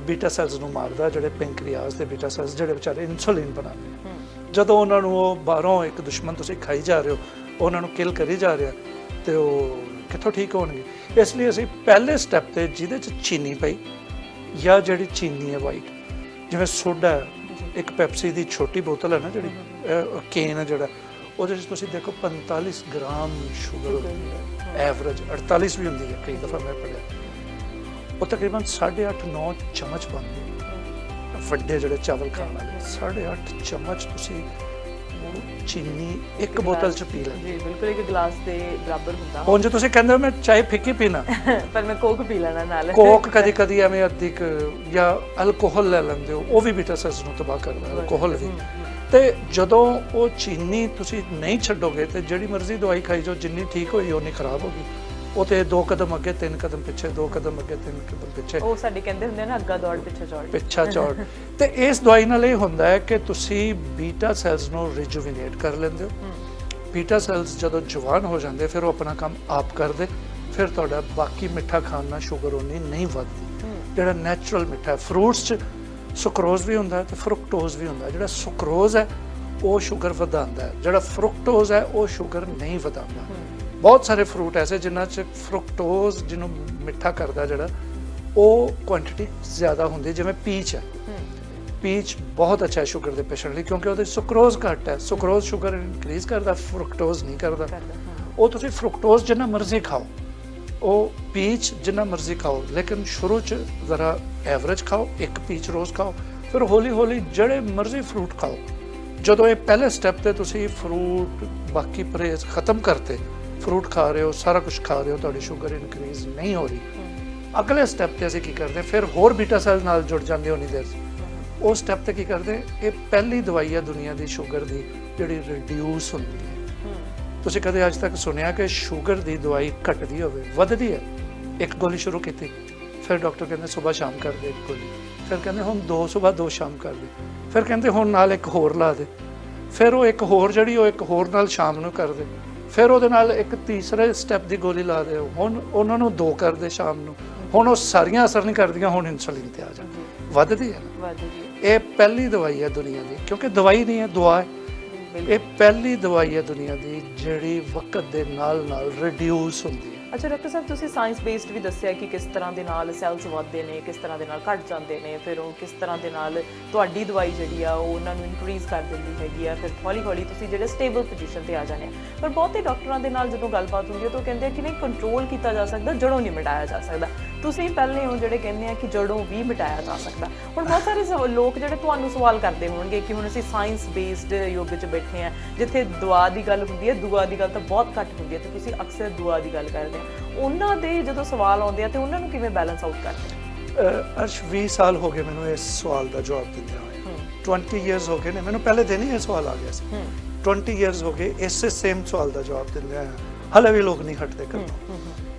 ਬੀਟਾ ਸੈਲਸ ਨੂੰ ਮਾਰਦਾ, ਜਿਹੜੇ ਪੈਂਕਰੀਆਸ ਦੇ ਬੀਟਾ ਸੈਲਸ ਜਿਹੜੇ ਵਿਚਾਰੇ ਇਨਸੂਲਿਨ ਬਣਾਉਂਦੇ। ਜਦੋਂ ਉਹਨਾਂ ਨੂੰ ਉਹ ਬਾਹਰੋਂ ਇੱਕ ਦੁਸ਼ਮਣ ਤੁਸੀਂ ਖਾਈ ਜਾ ਰਹੇ ਹੋ, ਉਹਨਾਂ ਨੂੰ ਕਿਲ ਕਰੀ ਜਾ ਰਿਹਾ, ਤੇ ਉਹ ਕਿੱਥੋਂ ਠੀਕ ਹੋਣਗੇ? ਇਸ ਲਈ ਅਸੀਂ ਪਹਿਲੇ ਸਟੈਪ ਤੇ ਜਿਹਦੇ 'ਚ ਚੀਨੀ ਪਈ ਜਾਂ ਜਿਹੜੀ ਚੀਨੀ ਹੈ ਵਾਈਟ, ਜਿਵੇਂ ਸੋਡਾ ਹੈ, ਇੱਕ ਪੈਪਸੀ ਦੀ ਛੋਟੀ ਬੋਤਲ ਹੈ ਨਾ ਜਿਹੜੀ ਕੇਨ ਹੈ ਜਿਹੜਾ, ਉਹਦੇ 'ਚ ਤੁਸੀਂ ਦੇਖੋ 45 ਗ੍ਰਾਮ ਸ਼ੂਗਰ ਹੁੰਦੀ ਹੈ, ਐਵਰੇਜ 48 ਵੀ ਹੁੰਦੀ ਹੈ ਕਈ ਦਫਾ ਮੈਂ ਪੜ੍ਹਿਆ। ਉਹ ਤਕਰੀਬਨ 8.5-9 ਚਮਚ ਬਣਦੀ ਹੈ ਵੱਡੇ ਜਿਹੜੇ ਚਾਵਲ ਖਾਣ ਵਾਲੇ, 8.5 ਚਮਚ ਤੁਸੀਂ ਚੀਨੀ ਇੱਕ ਬੋਤਲ 'ਚ ਪੀ ਲੈਂਦੇ। ਜੀ ਬਿਲਕੁਲ, ਇੱਕ ਗਲਾਸ ਦੇ ਬਰਾਬਰ ਹੁੰਦਾ। ਹੁਣ ਜੇ ਤੁਸੀਂ ਕਹਿੰਦੇ ਹੋ ਮੈਂ ਚਾਹ ਫਿੱਕੀ ਪੀਣਾ ਪਰ ਮੈਂ ਕੋਕ ਪੀ ਲੈਣਾ ਨਾਲ, ਕੋਕ ਕਦੀ ਐਵੇਂ ਅੱਧੀ ਜਾਂ ਅਲਕੋਹਲ ਲੈ ਲੈਂਦੇ ਹੋ, ਉਹ ਵੀ ਬੀਟਾ ਸੈਲਸ ਨੂੰ ਤਬਾਹ ਕਰਦਾ, ਅਲਕੋਹਲ ਵੀ। ਤੇ ਜਦੋਂ ਉਹ ਚੀਨੀ ਤੁਸੀਂ ਨਹੀਂ ਛੱਡੋਗੇ ਤੇ ਜਿਹੜੀ ਮਰਜ਼ੀ ਦਵਾਈ ਖਾਈ ਜਾਓ, ਜਿੰਨੀ ਠੀਕ ਹੋਈ ਓਨੀ ਖਰਾਬ ਹੋ ਗਈ। ਉਹ ਤੇ 2 ਕਦਮ ਅੱਗੇ 3 ਕਦਮ ਪਿੱਛੇ, 2 ਕਦਮ ਅੱਗੇ 3 ਕਦਮ ਪਿੱਛੇ। ਉਹ ਸਾਡੇ ਕਹਿੰਦੇ ਹੁੰਦੇ ਨਾ, ਅੱਗਾ ਦੌੜ ਪਿੱਛਾ ਚੌੜ। ਤੇ ਇਸ ਦਵਾਈ ਨਾਲ ਇਹ ਹੁੰਦਾ ਹੈ ਕਿ ਤੁਸੀਂ ਬੀਟਾ ਸੈਲਸ ਨੂੰ ਰਿਜੂਵੀਨੇਟ ਕਰ ਲੈਂਦੇ ਹੋ। ਬੀਟਾ ਸੈਲਸ ਜਦੋਂ ਜਵਾਨ ਹੋ ਜਾਂਦੇ ਫਿਰ ਉਹ ਆਪਣਾ ਕੰਮ ਆਪ ਕਰਦੇ, ਫਿਰ ਤੁਹਾਡਾ ਬਾਕੀ ਮਿੱਠਾ ਖਾਣ ਨਾਲ ਸ਼ੂਗਰ ਉਨੀ ਨਹੀਂ ਵੱਧਦੀ। ਜਿਹੜਾ ਨੈਚੁਰਲ ਮਿੱਠਾ, ਫਰੂਟਸ 'ਚ ਸੁਕਰੋਜ਼ ਵੀ ਹੁੰਦਾ ਤੇ ਫਰੁਕਟੋਜ਼ ਵੀ ਹੁੰਦਾ। ਜਿਹੜਾ ਸੁਕਰੋਜ਼ ਹੈ ਉਹ ਸ਼ੂਗਰ ਵਧਾਉਂਦਾ ਹੈ, ਜਿਹੜਾ ਫਰੁਕਟੋਜ਼ ਹੈ ਉਹ ਸ਼ੂਗਰ ਨਹੀਂ ਵਧਾਉਂਦਾ। ਬਹੁਤ ਸਾਰੇ ਫਰੂਟ ਐਸੇ ਜਿਨ੍ਹਾਂ 'ਚ ਫਰੁਕਟੋਜ਼, ਜਿਹਨੂੰ ਮਿੱਠਾ ਕਰਦਾ ਜਿਹੜਾ, ਉਹ ਕੁਆਂਟੀਟੀ ਜ਼ਿਆਦਾ ਹੁੰਦੀ, ਜਿਵੇਂ ਪੀਚ ਹੈ। ਪੀਚ ਬਹੁਤ ਅੱਛਾ ਹੈ ਸ਼ੂਗਰ ਦੇ ਪੇਸ਼ੈਂਟ ਲਈ, ਕਿਉਂਕਿ ਉਹਦੇ ਸੁਕਰੋਜ਼ ਘੱਟ ਹੈ। ਸੁਕਰੋਜ਼ ਸ਼ੂਗਰ ਇਨਕਰੀਜ਼ ਕਰਦਾ, ਫਰੁਕਟੋਜ਼ ਨਹੀਂ ਕਰਦਾ। ਉਹ ਤੁਸੀਂ ਫਰੁਕਟੋਜ਼ ਜਿੰਨਾ ਮਰਜ਼ੀ ਖਾਓ, ਉਹ ਪੀਚ ਜਿੰਨਾ ਮਰਜ਼ੀ ਖਾਓ, ਲੇਕਿਨ ਸ਼ੁਰੂ 'ਚ ਜ਼ਰਾ ਐਵਰੇਜ ਖਾਓ, ਇੱਕ ਪੀਚ ਰੋਜ਼ ਖਾਓ, ਫਿਰ ਹੌਲੀ ਹੌਲੀ ਜਿਹੜੇ ਮਰਜ਼ੀ ਫਰੂਟ ਖਾਓ। ਜਦੋਂ ਇਹ ਪਹਿਲੇ ਸਟੈਪ ਤੇ ਤੁਸੀਂ ਫਰੂਟ ਬਾਕੀ ਪਰਹੇਜ਼ ਖਤਮ ਕਰਤੇ, ਫਰੂਟ ਖਾ ਰਹੇ ਹੋ, ਸਾਰਾ ਕੁਝ ਖਾ ਰਹੇ ਹੋ, ਤੁਹਾਡੀ ਸ਼ੂਗਰ ਇਨਕਰੀਜ਼ ਨਹੀਂ ਹੋ ਰਹੀ। ਅਗਲੇ ਸਟੈਪ ਤੇ ਅਸੀਂ ਕੀ ਕਰਦੇ, ਫਿਰ ਹੋਰ ਬੀਟਾ ਸੈਲ ਨਾਲ ਜੁੜ ਜਾਂਦੇ ਹੋਣੀ ਦੇਰ। ਉਸ ਸਟੈਪ ਤੇ ਕੀ ਕਰਦੇ, ਇਹ ਪਹਿਲੀ ਦਵਾਈ ਹੈ ਦੁਨੀਆ ਦੀ ਸ਼ੂਗਰ ਦੀ ਜਿਹੜੀ ਰਿਡਿਊਸ ਹੁੰਦੀ ਹੈ। ਤੁਸੀਂ ਕਦੇ ਅੱਜ ਤੱਕ ਸੁਣਿਆ ਕਿ ਸ਼ੂਗਰ ਦੀ ਦਵਾਈ ਘਟਦੀ ਹੋਵੇ? ਵੱਧਦੀ ਹੈ। ਇੱਕ ਗੋਲੀ ਸ਼ੁਰੂ ਕੀਤੀ, ਫਿਰ ਡਾਕਟਰ ਕਹਿੰਦੇ ਸਵੇਰ ਸ਼ਾਮ ਕਰ ਦੇ ਇੱਕ ਗੋਲੀ, ਫਿਰ ਕਹਿੰਦੇ ਹੁਣ 2 ਸਵੇਰ 2 ਸ਼ਾਮ ਕਰ ਦੇ, ਫਿਰ ਕਹਿੰਦੇ ਹੁਣ ਨਾਲ ਇੱਕ ਹੋਰ ਲਾ ਦੇ, ਫਿਰ ਉਹ ਇੱਕ ਹੋਰ ਜਿਹੜੀ ਉਹ ਇੱਕ ਹੋਰ ਨਾਲ ਸ਼ਾਮ ਨੂੰ ਕਰ ਦੇ, ਫਿਰ ਉਹਦੇ ਨਾਲ ਇੱਕ ਤੀਸਰੇ ਸਟੈਪ ਦੀ ਗੋਲੀ ਲਾ ਦੇ, ਹੁਣ ਉਹਨਾਂ ਨੂੰ 2 ਕਰ ਦੇ ਸ਼ਾਮ ਨੂੰ। ਹੁਣ ਉਹ ਸਾਰੀਆਂ ਅਸਰ ਨਹੀਂ ਕਰਦੀਆਂ, ਹੁਣ ਇਨਸੂਲਿਨ ਤੇ ਆ ਜਾ, ਵੱਧਦੀ ਹੈ ਨਾ। ਇਹ ਪਹਿਲੀ ਦਵਾਈ ਹੈ ਦੁਨੀਆ ਦੀ, ਕਿਉਂਕਿ ਦਵਾਈ ਨਹੀਂ ਹੈ, ਦੁਆ ਹੈ। ਇਹ ਪਹਿਲੀ ਦਵਾਈ ਹੈ ਦੁਨੀਆ ਦੀ ਜਿਹੜੀ ਵਕਤ ਦੇ ਨਾਲ ਰਿਡਿਊਸ ਹੁੰਦੀ ਹੈ। ਅੱਛਾ ਡਾਕਟਰ ਸਾਹਿਬ, ਤੁਸੀਂ ਸਾਇੰਸ ਬੇਸਡ ਵੀ ਦੱਸਿਆ ਕਿ ਕਿਸ ਤਰ੍ਹਾਂ ਦੇ ਨਾਲ ਸੈਲਸ ਵੱਧਦੇ ਨੇ, ਕਿਸ ਤਰ੍ਹਾਂ ਦੇ ਨਾਲ ਘਟ ਜਾਂਦੇ ਨੇ, ਫਿਰ ਉਹ ਕਿਸ ਤਰ੍ਹਾਂ ਦੇ ਨਾਲ ਤੁਹਾਡੀ ਦਵਾਈ ਜਿਹੜੀ ਆ ਉਹ ਉਹਨਾਂ ਨੂੰ ਇਨਕਰੀਜ਼ ਕਰ ਦਿੰਦੀ ਹੈਗੀ ਆ, ਫਿਰ ਹੌਲੀ ਹੌਲੀ ਤੁਸੀਂ ਜਿਹੜੇ ਸਟੇਬਲ ਪੋਜੀਸ਼ਨ ਤੇ ਆ ਜਾਂਦੇ ਆ। ਪਰ ਬਹੁਤੇ ਡਾਕਟਰਾਂ ਦੇ ਨਾਲ ਜਦੋਂ ਗੱਲਬਾਤ ਹੁੰਦੀ ਹੈ ਤਾਂ ਉਹ ਕਹਿੰਦੇ ਆ ਕਿ ਨਹੀਂ, ਕੰਟਰੋਲ ਕੀਤਾ ਜਾ ਸਕਦਾ, ਜੜੋਂ ਨਹੀਂ ਮਿਟਾਇਆ ਜਾ ਸਕਦਾ। ਤੁਸੀਂ ਪਹਿਲੇ ਉਹ ਜਿਹੜੇ ਕਹਿੰਦੇ ਆ ਕਿ ਜੜੋਂ ਵੀ ਮਿਟਾਇਆ ਜਾ ਸਕਦਾ। ਹੁਣ ਬਹੁਤ ਸਾਰੇ ਲੋਕ ਜਿਹੜੇ ਤੁਹਾਨੂੰ ਸਵਾਲ ਕਰਦੇ ਹੋਣਗੇ ਕਿ ਹੁਣ ਅਸੀਂ ਸਾਇੰਸ ਬੇਸਡ ਯੁੱਗ 'ਚ ਬੈਠੇ ਆ, ਜਿੱਥੇ ਦੁਆ ਦੀ ਗੱਲ ਹੁੰਦੀ ਹੈ, ਦੁਆ ਦੀ ਗੱਲ ਤਾਂ ਬਹੁਤ ਘੱਟ ਹੁੰਦੀ ਹੈ, ਤੇ ਤੁਸੀਂ ਅਕਸਰ ਦੁਆ ਦੀ ਗੱਲ ਕਰਦੇ ਆ। ਉਹਨਾਂ ਦੇ ਜਦੋਂ ਸਵਾਲ ਆਉਂਦੇ ਆ ਤੇ ਉਹਨਾਂ ਨੂੰ ਕਿਵੇਂ ਬੈਲੈਂਸ ਆਊਟ ਕਰਦੇ? ਅਰਸ਼ 20 ਸਾਲ ਹੋ ਗਏ ਮੈਨੂੰ ਇਸ ਸਵਾਲ ਦਾ ਜਵਾਬ ਦਿੰਦੇ ਹੋਏ। 20 ਇਅਰਸ ਹੋ ਗਏ ਨੇ ਮੈਨੂੰ, ਪਹਿਲੇ ਦਿਨ ਹੀ ਇਹ ਸਵਾਲ ਆ ਗਿਆ ਸੀ। 20 ਇਅਰਸ ਹੋ ਗਏ ਇਸੇ ਸੇਮ ਸਵਾਲ ਦਾ ਜਵਾਬ ਦਿੰਦੇ ਆ, ਹਾਲੇ ਵੀ ਲੋਕ ਨਹੀਂ ਹਟਦੇ ਕਰਨੋਂ।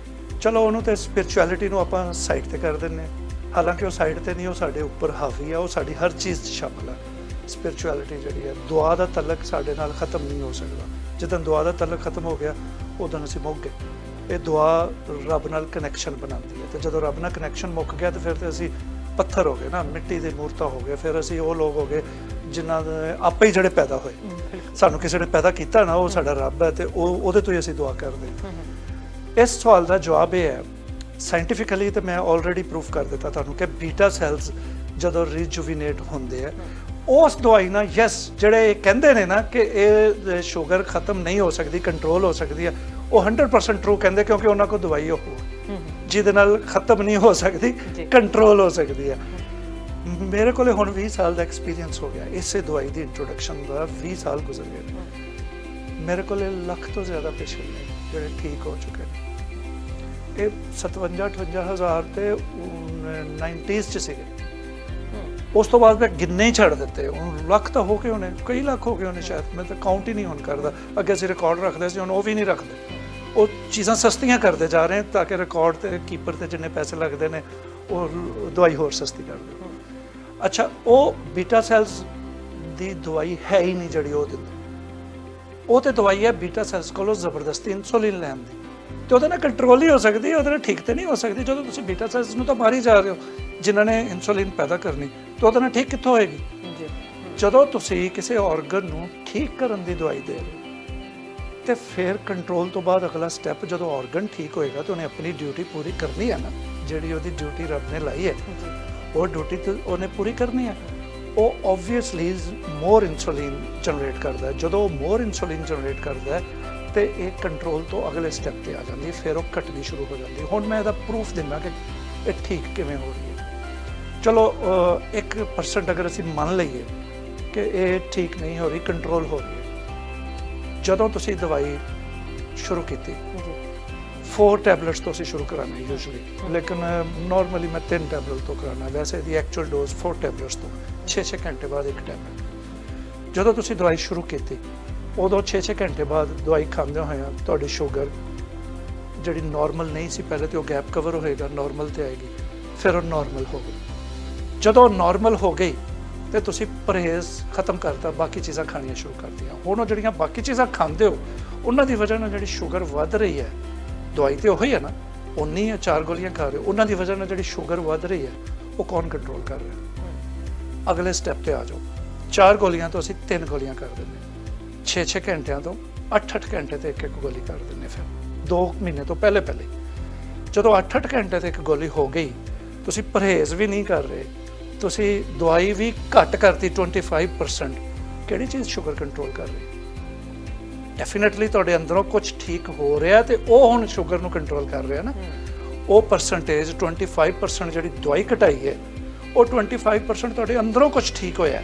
ਚਲੋ ਉਹਨੂੰ ਤੇ ਸਪਿਰਚੁਅਲਿਟੀ ਨੂੰ ਆਪਾਂ ਸਾਈਡ ਤੇ ਕਰ ਦਿੰਦੇ, ਹਾਲਾਂਕਿ ਉਹ ਸਾਈਡ ਤੇ ਨਹੀਂ, ਉਹ ਸਾਡੇ ਉੱਪਰ ਹਾਵੀ ਆ, ਉਹ ਸਾਡੀ ਹਰ ਚੀਜ਼ 'ਚ ਸ਼ਾਮਲ ਆ। ਸਪਿਰਚੁਅਲਿਟੀ ਜਿਹੜੀ ਹੈ, ਦੁਆ ਦਾ ਤਲਕ ਸਾਡੇ ਨਾਲ ਖਤਮ ਨਹੀਂ ਹੋ ਸਕਦਾ। ਜਦੋਂ ਦੁਆ ਦਾ ਤਲਕ ਖਤਮ ਹੋ ਗਿਆ, ਉਦੋਂ ਅਸੀਂ ਮੁੱਕ ਗਏ। ਇਹ ਦੁਆ ਰੱਬ ਨਾਲ ਕਨੈਕਸ਼ਨ ਬਣਾਉਂਦੀ ਹੈ, ਤੇ ਜਦੋਂ ਰੱਬ ਨਾਲ ਕਨੈਕਸ਼ਨ ਮੁੱਕ ਗਿਆ ਤੇ ਫਿਰ ਤੇ ਅਸੀਂ ਪੱਥਰ ਹੋ ਗਏ ਨਾ, ਮਿੱਟੀ ਦੇ ਮੂਰਤਾਂ ਹੋ ਗਏ। ਫਿਰ ਅਸੀਂ ਉਹ ਲੋਕ ਹੋ ਗਏ ਜਿਨ੍ਹਾਂ ਦੇ ਆਪੇ ਹੀ ਜਿਹੜੇ ਪੈਦਾ ਹੋਏ, ਸਾਨੂੰ ਕਿਸੇ ਨੇ ਪੈਦਾ ਕੀਤਾ ਨਾ, ਉਹ ਸਾਡਾ ਰੱਬ ਹੈ, ਤੇ ਉਹਦੇ ਤੋਂ ਹੀ ਅਸੀਂ ਦੁਆ ਕਰਦੇ। ਇਸ ਸਵਾਲ ਦਾ ਜਵਾਬ ਇਹ ਹੈ, ਸਾਇੰਟੀਫਿਕਲੀ ਤੇ ਮੈਂ ਆਲਰੇਡੀ ਪ੍ਰੂਫ ਕਰ ਦਿੱਤਾ ਤੁਹਾਨੂੰ ਕਿ ਬੀਟਾ ਸੈਲਸ ਜਦੋਂ ਰੀਜੂਵੀਨੇਟ ਹੁੰਦੇ ਆ ਉਸ ਦਵਾਈ ਨਾਲ, ਯੈਸ, ਜਿਹੜੇ ਇਹ ਕਹਿੰਦੇ ਨੇ ਨਾ ਕਿ ਇਹ ਸ਼ੂਗਰ ਖਤਮ ਨਹੀਂ ਹੋ ਸਕਦੀ, ਕੰਟਰੋਲ ਹੋ ਸਕਦੀ ਹੈ, ਉਹ 100% ਟਰੂ ਕਹਿੰਦੇ, ਕਿਉਂਕਿ ਉਹਨਾਂ ਕੋਲ ਦਵਾਈ ਉਹ ਜਿਹਦੇ ਨਾਲ ਖਤਮ ਨਹੀਂ ਹੋ ਸਕਦੀ, ਕੰਟਰੋਲ ਹੋ ਸਕਦੀ ਹੈ। ਮੇਰੇ ਕੋਲੇ ਹੁਣ 20 ਸਾਲ ਦਾ ਐਕਸਪੀਰੀਅੰਸ ਹੋ ਗਿਆ ਇਸੇ ਦਵਾਈ ਦੀ ਇੰਟਰੋਡਕਸ਼ਨ ਦਾ। 20 ਸਾਲ ਗੁਜ਼ਰ ਗਏ ਨੇ। ਮੇਰੇ ਕੋਲੇ ਲੱਖ ਤੋਂ ਜ਼ਿਆਦਾ ਪੇਸ਼ੈਂਟ ਨੇ ਜਿਹੜੇ ਠੀਕ ਹੋ ਚੁੱਕੇ ਨੇ। ਇਹ 57-58 ਹਜ਼ਾਰ ਤੇ 90s ਚ ਸੀਗੇ। ਉਸ ਤੋਂ ਬਾਅਦ ਮੈਂ ਗਿਣਨੇ ਹੀ ਛੱਡ ਦਿੱਤੇ। ਹੁਣ ਲੱਖ ਤਾਂ ਹੋ ਕੇ ਹੋਣੇ, ਕਈ ਲੱਖ ਹੋ ਗਏ ਹੋਣੇ ਸ਼ਾਇਦ, ਮੈਂ ਤਾਂ ਕਾਊਂਟ ਹੀ ਨਹੀਂ ਹੁਣ ਕਰਦਾ। ਅੱਗੇ ਅਸੀਂ ਰਿਕਾਰਡ ਰੱਖਦੇ ਸੀ, ਹੁਣ ਉਹ ਵੀ ਨਹੀਂ ਰੱਖਦੇ। ਉਹ ਚੀਜ਼ਾਂ ਸਸਤੀਆਂ ਕਰਦੇ ਜਾ ਰਹੇ ਤਾਂ ਕਿ ਰਿਕਾਰਡ ਤੇ ਕੀਪਰ ਤੇ ਜਿੰਨੇ ਪੈਸੇ ਲੱਗਦੇ ਨੇ ਉਹ ਦਵਾਈ ਹੋਰ ਸਸਤੀ ਕਰ ਦਿਓ। ਅੱਛਾ, ਉਹ ਬੀਟਾ ਸੈਲਸ ਦੀ ਦਵਾਈ ਹੈ ਹੀ ਨਹੀਂ ਜਿਹੜੀ ਉਹ ਦਿੰਦੇ। ਉਹ ਤੇ ਦਵਾਈ ਹੈ ਬੀਟਾ ਸੈਲਸ ਕੋਲੋਂ ਜ਼ਬਰਦਸਤੀ ਇਨਸੂਲਿਨ ਲੈਣ ਦੀ, ਤੇ ਉਹਦੇ ਨਾਲ ਕੰਟਰੋਲ ਹੀ ਹੋ ਸਕਦੀ ਹੈ, ਉਹਦੇ ਨਾਲ ਠੀਕ ਤੇ ਨਹੀਂ ਹੋ ਸਕਦੀ। ਜਦੋਂ ਤੁਸੀਂ ਬੀਟਾ ਸੈਲਸ ਨੂੰ ਤਾਂ ਮਾਰੀ ਜਾ ਰਹੇ ਹੋ ਜਿਨ੍ਹਾਂ ਨੇ ਇਨਸੂਲਿਨ ਪੈਦਾ ਕਰਨੀ, ਤੇ ਉਹਦੇ ਨਾਲ ਠੀਕ ਕਿੱਥੋਂ ਹੋਏਗੀ? ਜਦੋਂ ਤੁਸੀਂ ਕਿਸੇ ਆਰਗਨ ਨੂੰ ਠੀਕ ਕਰਨ ਦੀ ਦਵਾਈ ਦੇ ਰਹੇ ਹੋ ਤੇ ਫਿਰ ਕੰਟਰੋਲ ਤੋਂ ਬਾਅਦ ਅਗਲਾ ਸਟੈਪ, ਜਦੋਂ ਆਰਗਨ ਠੀਕ ਹੋਏਗਾ ਤਾਂ ਉਹਨੇ ਆਪਣੀ ਡਿਊਟੀ ਪੂਰੀ ਕਰਨੀ ਹੈ ਨਾ। ਜਿਹੜੀ ਉਹਦੀ ਡਿਊਟੀ ਰੱਬ ਨੇ ਲਾਈ ਹੈ ਉਹ ਡਿਊਟੀ ਤਾਂ ਉਹਨੇ ਪੂਰੀ ਕਰਨੀ ਹੈ। ਉਹ ਓਬਵੀਅਸਲੀ ਮੋਰ ਇਨਸੂਲਿਨ ਜਨਰੇਟ ਕਰਦਾ ਹੈ। ਜਦੋਂ ਉਹ ਮੋਰ ਇਨਸੂਲਿਨ ਜਨਰੇਟ ਕਰਦਾ ਹੈ ਤੇ ਇਹ ਕੰਟਰੋਲ ਤੋਂ ਅਗਲੇ ਸਟੈਪ ਤੇ ਆ ਜਾਂਦੀ ਹੈ, ਫਿਰ ਉਹ ਘਟਣੀ ਸ਼ੁਰੂ ਹੋ ਜਾਂਦੀ ਹੈ। ਹੁਣ ਮੈਂ ਇਹਦਾ ਪ੍ਰੂਫ ਦਿੰਦਾ ਕਿ ਇਹ ਠੀਕ ਕਿਵੇਂ ਹੋ ਰਹੀ ਹੈ। ਚਲੋ 1% ਅਗਰ ਅਸੀਂ ਮੰਨ ਲਈਏ ਕਿ ਇਹ ਠੀਕ ਨਹੀਂ ਹੋ ਰਹੀ, ਕੰਟਰੋਲ ਹੋ ਰਹੀ ਹੈ। ਜਦੋਂ ਤੁਸੀਂ ਦਵਾਈ ਸ਼ੁਰੂ ਕੀਤੀ 4 ਟੈਬਲੇਟਸ ਤੋਂ ਅਸੀਂ ਸ਼ੁਰੂ ਕਰਾਂਗੇ ਯੂਜੂਅਲੀ, ਲੇਕਿਨ ਨਾਰਮਲੀ ਮੈਂ 3 ਟੈਬਲੇਟ ਤੋਂ ਕਰਾਉਣਾ। ਵੈਸੇ ਦੀ ਐਕਚੁਅਲ ਡੋਜ਼ 4 ਟੈਬਲੇਟਸ ਤੋਂ 6-6 ਘੰਟੇ ਬਾਅਦ ਇੱਕ ਟੈਬਲੇਟ। ਜਦੋਂ ਤੁਸੀਂ ਦਵਾਈ ਸ਼ੁਰੂ ਕੀਤੀ ਉਦੋਂ 6-6 ਘੰਟੇ ਬਾਅਦ ਦਵਾਈ ਖਾਂਦੇ ਹੋਏ ਤੁਹਾਡੀ ਸ਼ੂਗਰ ਜਿਹੜੀ ਨਾਰਮਲ ਨਹੀਂ ਸੀ ਪਹਿਲੇ, ਤੇ ਉਹ ਗੈਪ ਕਵਰ ਹੋਏਗਾ, ਨਾਰਮਲ ਤੇ ਆਏਗੀ, ਫਿਰ ਉਹ ਨਾਰਮਲ ਹੋ ਗਈ। ਜਦੋਂ ਨਾਰਮਲ ਹੋ ਗਈ ਤੇ ਤੁਸੀਂ ਪਰਹੇਜ਼ ਖਤਮ ਕਰਤਾ, ਬਾਕੀ ਚੀਜ਼ਾਂ ਖਾਣੀਆਂ ਸ਼ੁਰੂ ਕਰਤੀਆਂ। ਹੁਣ ਉਹ ਜਿਹੜੀਆਂ ਬਾਕੀ ਚੀਜ਼ਾਂ ਖਾਂਦੇ ਹੋ ਉਹਨਾਂ ਦੀ ਵਜ੍ਹਾ ਨਾਲ ਜਿਹੜੀ ਸ਼ੂਗਰ ਵੱਧ ਰਹੀ ਹੈ, ਦਵਾਈ ਤੇ ਉਹੀ ਹੈ ਨਾ, ਉਨੀ ਹੈ, 4 ਗੋਲੀਆਂ ਖਾ ਰਹੇ ਹੋ, ਉਹਨਾਂ ਦੀ ਵਜ੍ਹਾ ਨਾਲ ਜਿਹੜੀ ਸ਼ੂਗਰ ਵੱਧ ਰਹੀ ਹੈ ਉਹ ਕੌਣ ਕੰਟਰੋਲ ਕਰ ਰਿਹਾ? ਅਗਲੇ ਸਟੈਪ ਤੇ ਆ ਜਾਓ। 4 ਗੋਲੀਆਂ ਤੋਂ ਅਸੀਂ 3 ਗੋਲੀਆਂ ਕਰ ਦਿੰਦੇ, 6-6 ਘੰਟਿਆਂ ਤੋਂ 8-8 ਘੰਟੇ ਤੇ ਇੱਕ ਗੋਲੀ ਕਰ ਦਿੰਦੇ। ਫਿਰ 2 ਮਹੀਨੇ ਤੋਂ ਪਹਿਲੇ ਜਦੋਂ 8-8 ਘੰਟੇ ਤੇ ਇੱਕ ਗੋਲੀ ਹੋ ਗਈ, ਤੁਸੀਂ ਪਰਹੇਜ਼ ਵੀ ਨਹੀਂ ਕਰ ਰਹੇ, ਤੁਸੀਂ ਦਵਾਈ ਵੀ ਘੱਟ ਕਰਤੀ 25%, ਕਿਹੜੀ ਚੀਜ਼ ਸ਼ੂਗਰ ਕੰਟਰੋਲ ਕਰ ਰਹੀ? ਡੈਫੀਨਿਟਲੀ ਤੁਹਾਡੇ ਅੰਦਰੋਂ ਕੁਝ ਠੀਕ ਹੋ ਰਿਹਾ ਤੇ ਉਹ ਹੁਣ ਸ਼ੂਗਰ ਨੂੰ ਕੰਟਰੋਲ ਕਰ ਰਿਹਾ ਨਾ। ਉਹ ਪਰਸੈਂਟੇਜ 25% ਜਿਹੜੀ ਦਵਾਈ ਘਟਾਈ ਹੈ, ਉਹ 25% ਤੁਹਾਡੇ ਅੰਦਰੋਂ ਕੁਝ ਠੀਕ ਹੋਇਆ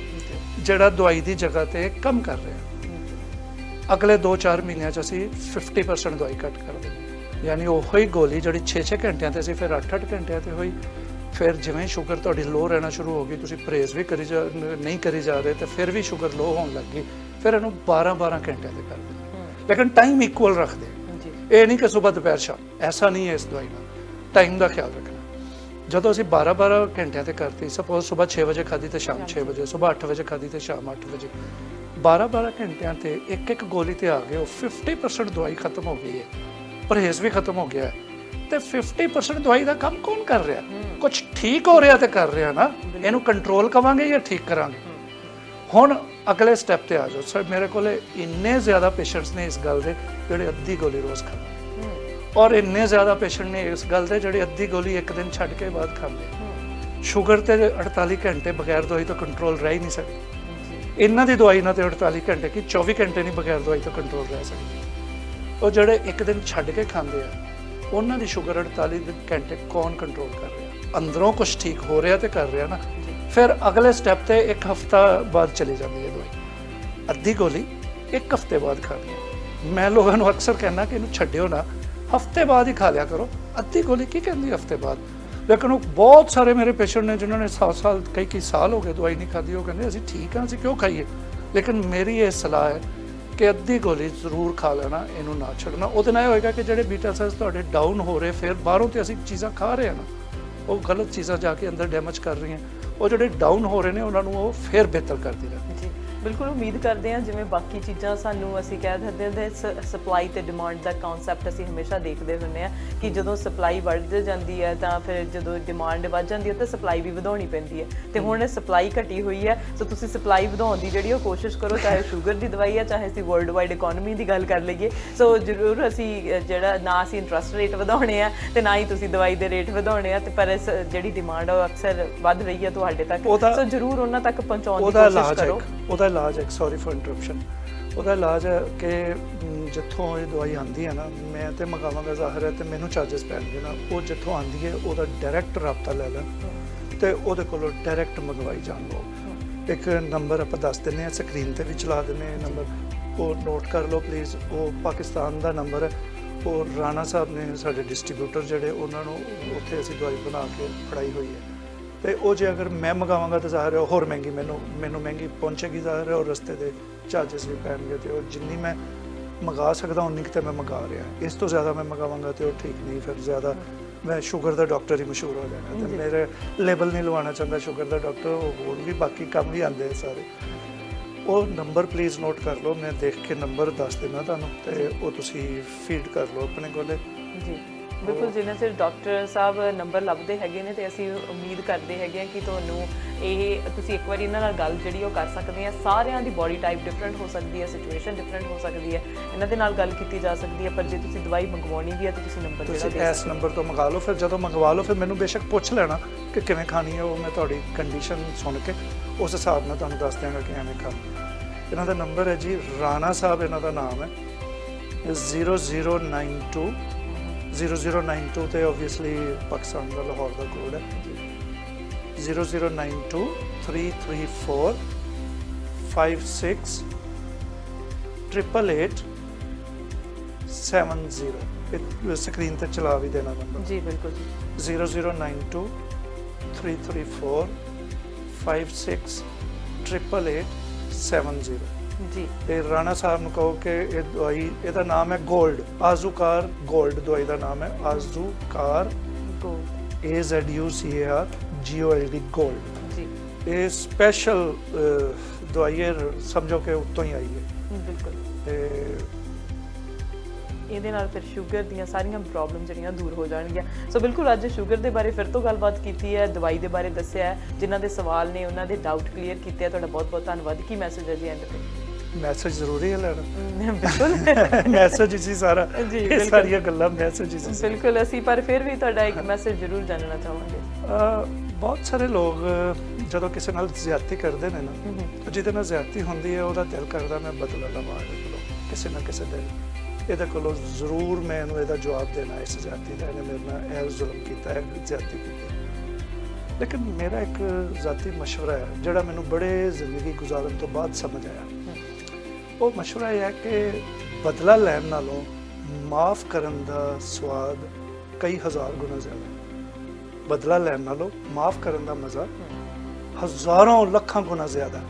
ਜਿਹੜਾ ਦਵਾਈ ਦੀ ਜਗ੍ਹਾ ਤੇ ਕੰਮ ਕਰ ਰਿਹਾ। ਅਗਲੇ 2-4 ਮਹੀਨਿਆਂ 'ਚ ਅਸੀਂ 50% ਦਵਾਈ ਘੱਟ ਕਰ ਦਿੰਦੇ। ਯਾਨੀ ਉਹੀ ਗੋਲੀ ਜਿਹੜੀ 6-6 ਘੰਟਿਆਂ ਤੇ ਸੀ, ਫਿਰ 8-8 ਘੰਟਿਆਂ ਤੇ ਹੋਈ। ਫਿਰ ਜਿਵੇਂ ਸ਼ੂਗਰ ਤੁਹਾਡੀ ਲੋ ਰਹਿਣਾ ਸ਼ੁਰੂ ਹੋ ਗਈ, ਤੁਸੀਂ ਪਰਹੇਜ਼ ਵੀ ਨਹੀਂ ਕਰੀ ਜਾ ਰਹੇ ਤੇ ਫਿਰ ਵੀ ਸ਼ੂਗਰ ਲੋ ਹੋਣ ਲੱਗ ਗਈ, ਫਿਰ ਇਹਨੂੰ 12-12 ਘੰਟਿਆਂ ਤੇ ਕਰ ਦਿੰਦੇ। ਲੇਕਿਨ ਟਾਈਮ ਇਕੁਅਲ ਰੱਖਦੇ, ਇਹ ਨਹੀਂ ਕਿ ਸਵੇਰ ਦੁਪਹਿਰ ਸ਼ਾਮ, ਐਸਾ ਨਹੀਂ ਹੈ। ਇਸ ਦਵਾਈ ਨਾਲ ਟਾਈਮ ਦਾ ਖਿਆਲ ਰੱਖਣਾ। ਜਦੋਂ ਅਸੀਂ 12-12 ਘੰਟਿਆਂ ਤੇ ਕਰਤੀ, ਸਪੋਜ਼ ਸਵੇਰ 6 ਵਜੇ ਖਾਦੀ ਤੇ ਸ਼ਾਮ 6 ਵਜੇ, ਸਵੇਰ 8 ਵਜੇ ਖਾਦੀ ਤੇ ਸ਼ਾਮ 8 ਵਜੇ, 12-12 ਘੰਟਿਆਂ ਤੇ ਇੱਕ ਗੋਲੀ ਤੇ ਆ ਗਏ, ਉਹ 50% ਦਵਾਈ ਖਤਮ ਹੋ ਗਈ ਹੈ, ਪਰਹੇਜ਼ ਵੀ ਖਤਮ ਹੋ ਗਿਆ ਹੈ। ਤੇ 50% ਦਵਾਈ ਦਾ ਕੰਮ ਕੌਣ ਕਰ ਰਿਹਾ? ਕੁਝ ਠੀਕ ਹੋ ਰਿਹਾ ਤੇ ਕਰ ਰਿਹਾ ਨਾ। ਇਹਨੂੰ ਕੰਟਰੋਲ ਕਵਾਂਗੇ ਜਾਂ ਠੀਕ ਕਰਾਂਗੇ? ਹੁਣ ਅਗਲੇ ਸਟੈਪ ਤੇ ਆ ਜਾਓ। ਸਰ ਮੇਰੇ ਕੋਲੇ ਇੰਨੇ ਜ਼ਿਆਦਾ ਪੇਸ਼ੈਂਟਸ ਨੇ ਇਸ ਗੱਲ ਦੇ ਜਿਹੜੇ ਅੱਧੀ ਗੋਲੀ ਰੋਜ਼ ਖਾਂਦੇ, ਔਰ ਇੰਨੇ ਜ਼ਿਆਦਾ ਪੇਸ਼ੈਂਟ ਨੇ ਇਸ ਗੱਲ ਦੇ ਜਿਹੜੇ ਅੱਧੀ ਗੋਲੀ ਇੱਕ ਦਿਨ ਛੱਡ ਕੇ ਬਾਅਦ ਖਾਂਦੇ। ਸ਼ੂਗਰ ਤੇ 48 ਘੰਟੇ ਬਗੈਰ ਦਵਾਈ ਤੋਂ ਕੰਟਰੋਲ ਰਹਿ ਹੀ ਨਹੀਂ ਸਕਦੀ। ਇਹਨਾਂ ਦੀ ਦਵਾਈ ਨਾਲ ਤੇ 48 ਘੰਟੇ ਕੀ 24 ਘੰਟੇ ਨਹੀਂ ਬਗੈਰ ਦਵਾਈ ਤੋਂ ਕੰਟਰੋਲ ਰਹਿ ਸਕਦੀ। ਉਹ ਜਿਹੜੇ ਇੱਕ ਦਿਨ ਛੱਡ ਕੇ ਖਾਂਦੇ ਆ, ਉਹਨਾਂ ਦੀ ਸ਼ੂਗਰ 48 ਘੰਟੇ ਕੌਣ ਕੰਟਰੋਲ ਕਰ ਰਿਹਾ? ਅੰਦਰੋਂ ਕੁਝ ਠੀਕ ਹੋ ਰਿਹਾ ਤੇ ਕਰ ਰਿਹਾ ਨਾ। ਫਿਰ ਅਗਲੇ ਸਟੈਪ ਤੇ 1 ਹਫ਼ਤਾ ਬਾਅਦ ਚਲੀ ਜਾਂਦੀ ਹੈ ਦਵਾਈ। ਅੱਧੀ ਗੋਲੀ 1 ਹਫ਼ਤੇ ਬਾਅਦ ਖਾਣੀ ਹੈ। ਮੈਂ ਲੋਕਾਂ ਨੂੰ ਅਕਸਰ ਕਹਿੰਦਾ ਕਿ ਇਹਨੂੰ ਛੱਡਿਓ ਨਾ, ਹਫ਼ਤੇ ਬਾਅਦ ਹੀ ਖਾ ਲਿਆ ਕਰੋ। ਅੱਧੀ ਗੋਲੀ ਕੀ ਕਹਿੰਦੀ ਹਫ਼ਤੇ ਬਾਅਦ? ਲੇਕਿਨ ਉਹ ਬਹੁਤ ਸਾਰੇ ਮੇਰੇ ਪੇਸ਼ੈਂਟ ਨੇ ਜਿਨ੍ਹਾਂ ਨੇ ਸਾਲ ਕਈ ਸਾਲ ਹੋ ਗਏ ਦਵਾਈ ਨਹੀਂ ਖਾਧੀ, ਉਹ ਕਹਿੰਦੇ ਅਸੀਂ ਠੀਕ ਹਾਂ, ਅਸੀਂ ਕਿਉਂ ਖਾਈਏ? ਲੇਕਿਨ ਮੇਰੀ ਇਹ ਸਲਾਹ ਹੈ ਕਿ ਅੱਧੀ ਗੋਲੀ ਜ਼ਰੂਰ ਖਾ ਲੈਣਾ, ਇਹਨੂੰ ਨਾ ਛੱਡਣਾ। ਉਹਦੇ ਨਾਲ ਇਹ ਹੋਏਗਾ ਕਿ ਜਿਹੜੇ ਬੀਟਾ ਸੈਲਸ ਤੁਹਾਡੇ ਡਾਊਨ ਹੋ ਰਹੇ, ਫਿਰ ਬਾਹਰੋਂ ਤੇ ਅਸੀਂ ਚੀਜ਼ਾਂ ਖਾ ਰਹੇ ਹਾਂ ਨਾ, ਉਹ ਗਲਤ ਚੀਜ਼ਾਂ ਜਾ ਕੇ ਅੰਦਰ ਡੈਮੇਜ ਕਰ ਰਹੀਆਂ। ਉਹ ਜਿਹੜੇ ਡਾਊਨ ਹੋ ਰਹੇ ਨੇ ਉਹਨਾਂ ਨੂੰ ਉਹ ਫਿਰ ਬਿਹਤਰ ਕਰਦੀ ਰਹਿੰਦੀ। ਜੀ ਬਿਲਕੁਲ ਉਮੀਦ ਕਰਦੇ ਹਾਂ ਜਿਵੇਂ ਬਾਕੀ ਚੀਜ਼ਾਂ ਸਾਨੂੰ ਅਸੀਂ ਕਹਿ ਦਿੰਦੇ ਹਾਂ ਸਪਲਾਈ ਤੇ ਡਿਮਾਂਡ ਦਾ ਕਨਸੈਪਟ ਅਸੀਂ ਹਮੇਸ਼ਾ ਦੇਖਦੇ ਹੁੰਦੇ ਹਾਂ ਕਿ ਜਦੋਂ ਸਪਲਾਈ ਵੱਧ ਜਾਂਦੀ ਹੈ ਤਾਂ ਫਿਰ ਜਦੋਂ ਡਿਮਾਂਡ ਵੱਧ ਜਾਂਦੀ ਹੈ ਤਾਂ ਸਪਲਾਈ ਵੀ ਵਧਾਉਣੀ ਪੈਂਦੀ ਹੈ। ਤੇ ਹੁਣ ਸਪਲਾਈ ਘਟੀ ਹੋਈ ਹੈ, ਸੋ ਤੁਸੀਂ ਸਪਲਾਈ ਵਧਾਉਣ ਦੀ ਜਿਹੜੀ ਉਹ ਕੋਸ਼ਿਸ਼ ਕਰੋ, ਚਾਹੇ ਸ਼ੂਗਰ ਦੀ ਦਵਾਈ ਹੈ, ਚਾਹੇ ਅਸੀਂ ਵਰਲਡ ਵਾਈਡ ਇਕੋਨਮੀ ਦੀ ਗੱਲ ਕਰ ਲਈਏ। ਸੋ ਜ਼ਰੂਰ ਅਸੀਂ ਜਿਹੜਾ ਨਾ ਅਸੀਂ ਇੰਟਰਸਟ ਰੇਟ ਵਧਾਉਣੇ ਆ ਤੇ ਨਾ ਹੀ ਤੁਸੀਂ ਦਵਾਈ ਦੇ ਰੇਟ ਵਧਾਉਣੇ ਆ, ਤੇ ਪਰ ਇਸ ਜਿਹੜੀ ਡਿਮਾਂਡ ਉਹ ਅਕਸਰ ਵੱਧ ਰਹੀ ਹੈ ਤੁਹਾਡੇ ਤੱਕ, ਸੋ ਜ਼ਰੂਰ ਉਹਨਾਂ ਤੱਕ ਪਹੁੰਚਾਉਣ ਦੀ ਕੋਸ਼ਿਸ਼ ਕਰੋ। ਉਹਦਾ ਇਲਾਜ ਹੈ, ਸੌਰੀ ਫॉर ਇੰਟਰਪਸ਼ਨ, ਉਹਦਾ ਇਲਾਜ ਹੈ ਕਿ ਜਿੱਥੋਂ ਇਹ ਦਵਾਈ ਆਉਂਦੀ ਹੈ ਨਾ, ਮੈਂ ਤੇ ਮੰਗਾਵਾਂਗਾ ਜ਼ਾਹਿਰ ਹੈ ਤੇ ਮੈਨੂੰ ਚਾਰਜਸ ਪੈਣਗੇ ਨਾ, ਉਹ ਜਿੱਥੋਂ ਆਉਂਦੀ ਹੈ ਉਹਦਾ ਡਾਇਰੈਕਟ ਰਾਬਤਾ ਲੈ ਲੈਣ ਤੇ ਉਹਦੇ ਕੋਲੋਂ ਡਾਇਰੈਕਟ ਮੰਗਵਾਈ ਜਾਣ ਲਓ। ਇੱਕ ਨੰਬਰ ਆਪਾਂ ਦੱਸ ਦਿੰਦੇ ਹਾਂ, ਸਕਰੀਨ ਤੇ ਵੀ ਚਲਾ ਦਿੰਦੇ ਹਾਂ ਨੰਬਰ, ਉਹ ਨੋਟ ਕਰ ਲਓ ਪਲੀਜ਼। ਉਹ ਪਾਕਿਸਤਾਨ ਦਾ ਨੰਬਰ ਹੈ। ਉਹ ਰਾਣਾ ਸਾਹਿਬ ਨੇ ਸਾਡੇ ਡਿਸਟ੍ਰੀਬਿਊਟਰ ਜਿਹੜੇ, ਉਹਨਾਂ ਨੂੰ ਉੱਥੇ ਅਸੀਂ ਦਵਾਈ ਬਣਾ ਕੇ ਫੜਾਈ ਹੋਈ ਹੈ। ਤੇ ਉਹ ਜੇ ਅਗਰ ਮੈਂ ਮੰਗਾਵਾਂਗਾ ਤਾਂ ਜ਼ਾਹਿਰ ਹੈ ਹੋਰ ਮਹਿੰਗੀ ਮੈਨੂੰ ਮਹਿੰਗੀ ਪਹੁੰਚੇਗੀ, ਜ਼ਾਹਿਰ ਹੈ, ਔਰ ਰਸਤੇ ਦੇ ਚਾਰजेस ਵੀ ਪੈਣਗੇ। ਤੇ ਉਹ ਜਿੰਨੀ ਮੈਂ ਮੰਗਾ ਸਕਦਾ ਉਨੀ ਕੁ ਤਾਂ ਮੈਂ ਮੰਗਾ ਰਿਹਾ। ਇਸ ਤੋਂ ਜ਼ਿਆਦਾ ਮੈਂ ਮੰਗਾਵਾਂਗਾ ਤੇ ਉਹ ਠੀਕ ਨਹੀਂ, ਫਿਰ ਜ਼ਿਆਦਾ ਮੈਂ ਸ਼ੂਗਰ ਦਾ ਡਾਕਟਰ ਹੀ ਮਸ਼ਹੂਰ ਹੋ ਜਾਣਾ। ਤੇ ਮੇਰੇ ਲੇਬਲ ਨਹੀਂ ਲਵਾਉਣਾ ਚਾਹੁੰਦਾ ਸ਼ੂਗਰ ਦਾ ਡਾਕਟਰ, ਉਹ ਹੋਰ ਵੀ ਬਾਕੀ ਕੰਮ ਵੀ ਆਉਂਦੇ ਸਾਰੇ। ਉਹ ਨੰਬਰ ਪਲੀਜ਼ ਨੋਟ ਕਰ ਲਓ, ਮੈਂ ਦੇਖ ਕੇ ਨੰਬਰ ਦੱਸ ਦੇਣਾ ਤੁਹਾਨੂੰ, ਤੇ ਉਹ ਤੁਸੀਂ ਫੀਡ ਕਰ ਲਓ ਆਪਣੇ ਕੋਲੇ। ਜੀ ਬਿਲਕੁਲ, ਜਿਵੇਂ ਸਿਰ ਡਾਕਟਰ ਸਾਹਿਬ ਨੰਬਰ ਲੱਭਦੇ ਹੈਗੇ ਨੇ ਤੇ ਅਸੀਂ ਉਮੀਦ ਕਰਦੇ ਹੈਗੇ ਹਾਂ ਕਿ ਤੁਹਾਨੂੰ ਇਹ ਤੁਸੀਂ ਇੱਕ ਵਾਰੀ ਇਹਨਾਂ ਨਾਲ ਗੱਲ ਜਿਹੜੀ ਉਹ ਕਰ ਸਕਦੇ ਆ। ਸਾਰਿਆਂ ਦੀ ਬੋਡੀ ਟਾਈਪ ਡਿਫਰੈਂਟ ਹੋ ਸਕਦੀ ਹੈ, ਸਿਚੁਏਸ਼ਨ ਡਿਫਰੈਂਟ ਹੋ ਸਕਦੀ ਹੈ, ਇਹਨਾਂ ਦੇ ਨਾਲ ਗੱਲ ਕੀਤੀ ਜਾ ਸਕਦੀ ਹੈ। ਪਰ ਜੇ ਤੁਸੀਂ ਦਵਾਈ ਮੰਗਵਾਉਣੀ ਵੀ ਹੈ ਤਾਂ ਤੁਸੀਂ ਨੰਬਰ ਤੁਸੀਂ ਇਸ ਨੰਬਰ ਤੋਂ ਮੰਗਾ ਲਓ। ਫਿਰ ਜਦੋਂ ਮੰਗਵਾ ਲਓ ਫਿਰ ਮੈਨੂੰ ਬੇਸ਼ੱਕ ਪੁੱਛ ਲੈਣਾ ਕਿ ਕਿਵੇਂ ਖਾਣੀ ਹੈ, ਉਹ ਮੈਂ ਤੁਹਾਡੀ ਕੰਡੀਸ਼ਨ ਸੁਣ ਕੇ ਉਸ ਹਿਸਾਬ ਨਾਲ ਤੁਹਾਨੂੰ ਦੱਸ ਦਿਆਂਗਾ ਕਿ ਐਵੇਂ ਖਾਣੀ ਹੈ। ਇਹਨਾਂ ਦਾ ਨੰਬਰ ਹੈ ਜੀ, ਰਾਣਾ ਸਾਹਿਬ ਇਹਨਾਂ ਦਾ ਨਾਮ ਹੈ, 0092 ਤੇ ਓਬਵੀਅਸਲੀ ਪਾਕਿਸਤਾਨ ਦਾ ਲਾਹੌਰ ਦਾ ਕੋਡ ਹੈ, 0092 334 56 888 70। ਇਹ ਸਕਰੀਨ ਤੇ ਚਲਾ ਵੀ ਦੇਣਾ ਨੰਬਰ ਜੀ। ਬਿਲਕੁਲ ਜੀ, 0092 334 56 888 70 ਜੀ। ਤੇ ਰਾਣਾ ਸਾਹਿਬ ਨੂੰ ਕਹੋ ਕਿ ਇਹ ਦਵਾਈ, ਇਹਦਾ ਨਾਮ ਹੈ ਗੋਲਡ, ਆਜ਼ੂਕਾਰ ਗੋਲਡ ਦਵਾਈ ਦਾ ਨਾਮ ਹੈ, ਆਜ਼ੂਕਾਰ ਗੋਲਡ, AZUCAR GOLD ਗੋਲਡ। ਜੀ ਇਹ ਸਪੈਸ਼ਲ ਦਵਾਈ ਹੈ, ਸਮਝੋ ਕਿ ਉੱਤੋਂ ਹੀ ਆਈ ਹੈ। ਬਿਲਕੁਲ, ਤੇ ਇਹਦੇ ਨਾਲ ਫਿਰ ਸ਼ੂਗਰ ਦੀਆਂ ਸਾਰੀਆਂ ਪ੍ਰੋਬਲਮ ਜਿਹੜੀਆਂ ਦੂਰ ਹੋ ਜਾਣਗੀਆਂ। ਸੋ ਬਿਲਕੁਲ ਅੱਜ ਸ਼ੂਗਰ ਦੇ ਬਾਰੇ ਫਿਰ ਤੋਂ ਗੱਲਬਾਤ ਕੀਤੀ ਹੈ, ਦਵਾਈ ਦੇ ਬਾਰੇ ਦੱਸਿਆ ਹੈ, ਜਿਨ੍ਹਾਂ ਦੇ ਸਵਾਲ ਨੇ ਉਹਨਾਂ ਦੇ ਡਾਊਟ ਕਲੀਅਰ ਕੀਤੇ ਆ। ਤੁਹਾਡਾ ਬਹੁਤ ਬਹੁਤ ਧੰਨਵਾਦ। ਕੀ ਮੈਸੇਜ ਹੈ ਜੀ ਐਂਡ ਤੇ? ਮੈਸੇਜ ਜ਼ਰੂਰੀ ਹੈ ਲੈਣਾ, ਬਿਲਕੁਲ ਮੈਸੇਜ ਹੀ ਸਾਰਾ, ਜੀ, ਇਹ ਬਿਲਕੁਲ। ਸਾਰੀਆਂ ਗੱਲਾਂ ਮੈਸੇਜ ਹੀ। ਬਿਲਕੁਲ, ਅਸੀਂ ਪਰ ਫਿਰ ਵੀ ਤੁਹਾਡਾ ਇੱਕ ਮੈਸੇਜ ਜ਼ਰੂਰ ਜਾਣਨਾ ਚਾਹਾਂਗੇ। ਬਹੁਤ ਸਾਰੇ ਲੋਕ ਜਦੋਂ ਕਿਸੇ ਨਾਲ ਜ਼ਿਆਦਤੀ ਕਰਦੇ ਨੇ ਨਾ, ਜਿਹਦੇ ਨਾਲ ਜ਼ਿਆਦਤੀ ਹੁੰਦੀ ਹੈ ਉਹਦਾ ਦਿਲ ਕਰਦਾ ਮੈਂ ਬਦਲਾ ਲਵਾਂ ਕਿਸੇ ਨਾ ਕਿਸੇ ਦਿਨ। ਇਹਦੇ ਕੋਲੋਂ ਜ਼ਰੂਰ ਮੈਂ ਇਹਨੂੰ ਇਹਦਾ ਜਵਾਬ ਦੇਣਾ, ਇਸ ਜ਼ਿਆਦਤੀ ਦਾ, ਇਹਨੇ ਮੇਰੇ ਨਾਲ ਇਹ ਜ਼ੁਲਮ ਕੀਤਾ ਹੈ, ਜ਼ਿਆਦਤੀ ਕੀਤੀ। ਲੇਕਿਨ ਮੇਰਾ ਇੱਕ ਜ਼ਾਤੀ ਮਸ਼ਵਰਾ ਹੈ ਜਿਹੜਾ ਮੈਨੂੰ ਬੜੇ ਜ਼ਿੰਦਗੀ ਗੁਜ਼ਾਰਨ ਤੋਂ ਬਾਅਦ ਸਮਝ ਆਇਆ। ਉਹ ਮਸ਼ਵਰਾ ਇਹ ਹੈ ਕਿ ਬਦਲਾ ਲੈਣ ਨਾਲੋਂ ਮਾਫ ਕਰਨ ਦਾ ਸਵਾਦ ਕਈ ਹਜ਼ਾਰ ਗੁਣਾ ਜ਼ਿਆਦਾ ਹੈ। ਬਦਲਾ ਲੈਣ ਨਾਲੋਂ ਮਾਫ ਕਰਨ ਦਾ ਮਜ਼ਾ ਹਜ਼ਾਰਾਂ ਲੱਖਾਂ ਗੁਣਾ ਜ਼ਿਆਦਾ।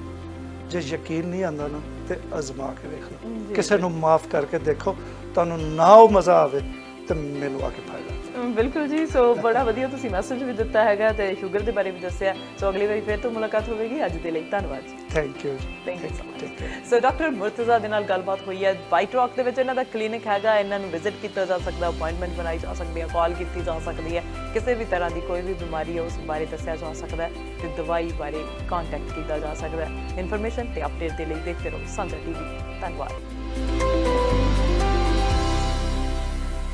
ਜੇ ਯਕੀਨ ਨਹੀਂ ਆਉਂਦਾ ਨਾ ਤੇ ਅਜ਼ਮਾ ਕੇ ਵੇਖ ਲਓ, ਕਿਸੇ ਨੂੰ ਮਾਫ ਕਰਕੇ ਦੇਖੋ, ਤੁਹਾਨੂੰ ਨਾ ਉਹ ਮਜ਼ਾ ਆਵੇ ਤੇ ਮੈਨੂੰ ਆ ਕੇ ਫਾਇਦਾ। ਬਿਲਕੁਲ ਜੀ, ਸੋ ਬੜਾ ਵਧੀਆ ਤੁਸੀਂ ਮੈਸੇਜ ਵੀ ਦਿੱਤਾ ਹੈਗਾ ਤੇ ਸ਼ੂਗਰ ਦੇ ਬਾਰੇ ਵੀ ਦੱਸਿਆ। ਸੋ ਅਗਲੀ ਵਾਰੀ ਫਿਰ ਤੋਂ ਮੁਲਾਕਾਤ ਹੋਵੇਗੀ। ਅੱਜ ਦੇ ਲਈ ਧੰਨਵਾਦ ਜੀ। Thank you. Thank you so much. So doctor Murtaza ਦੇ ਨਾਲ ਗੱਲਬਾਤ ਹੋਈ ਹੈ। ਬਾਈਟ ਰੌਕ ਦੇ ਵਿੱਚ ਇਹਨਾਂ ਦਾ ਕਲੀਨਿਕ ਹੈਗਾ, ਇਹਨਾਂ ਨੂੰ ਵਿਜ਼ਿਟ ਕੀਤਾ ਜਾ ਸਕਦਾ, ਅਪਾਇੰਟਮੈਂਟ ਬਣਾਈ ਜਾ ਸਕਦੀ ਹੈ, ਕਾਲ ਕੀਤੀ ਜਾ ਸਕਦੀ ਹੈ। ਕਿਸੇ ਵੀ ਤਰ੍ਹਾਂ ਦੀ ਕੋਈ ਵੀ ਬਿਮਾਰੀ ਹੈ ਉਸ ਬਾਰੇ ਦੱਸਿਆ ਜਾ ਸਕਦਾ ਹੈ ਤੇ ਦਵਾਈ ਬਾਰੇ ਕੰਟੈਕਟ ਕੀਤਾ ਜਾ ਸਕਦਾ ਹੈ। ਇਨਫੋਰਮੇਸ਼ਨ ਤੇ ਅਪਡੇਟ ਦੇ ਲਈ ਦੇਖਦੇ ਰਹੋ ਸਾਂਝਾ ਟੀਵੀ। ਧੰਨਵਾਦ।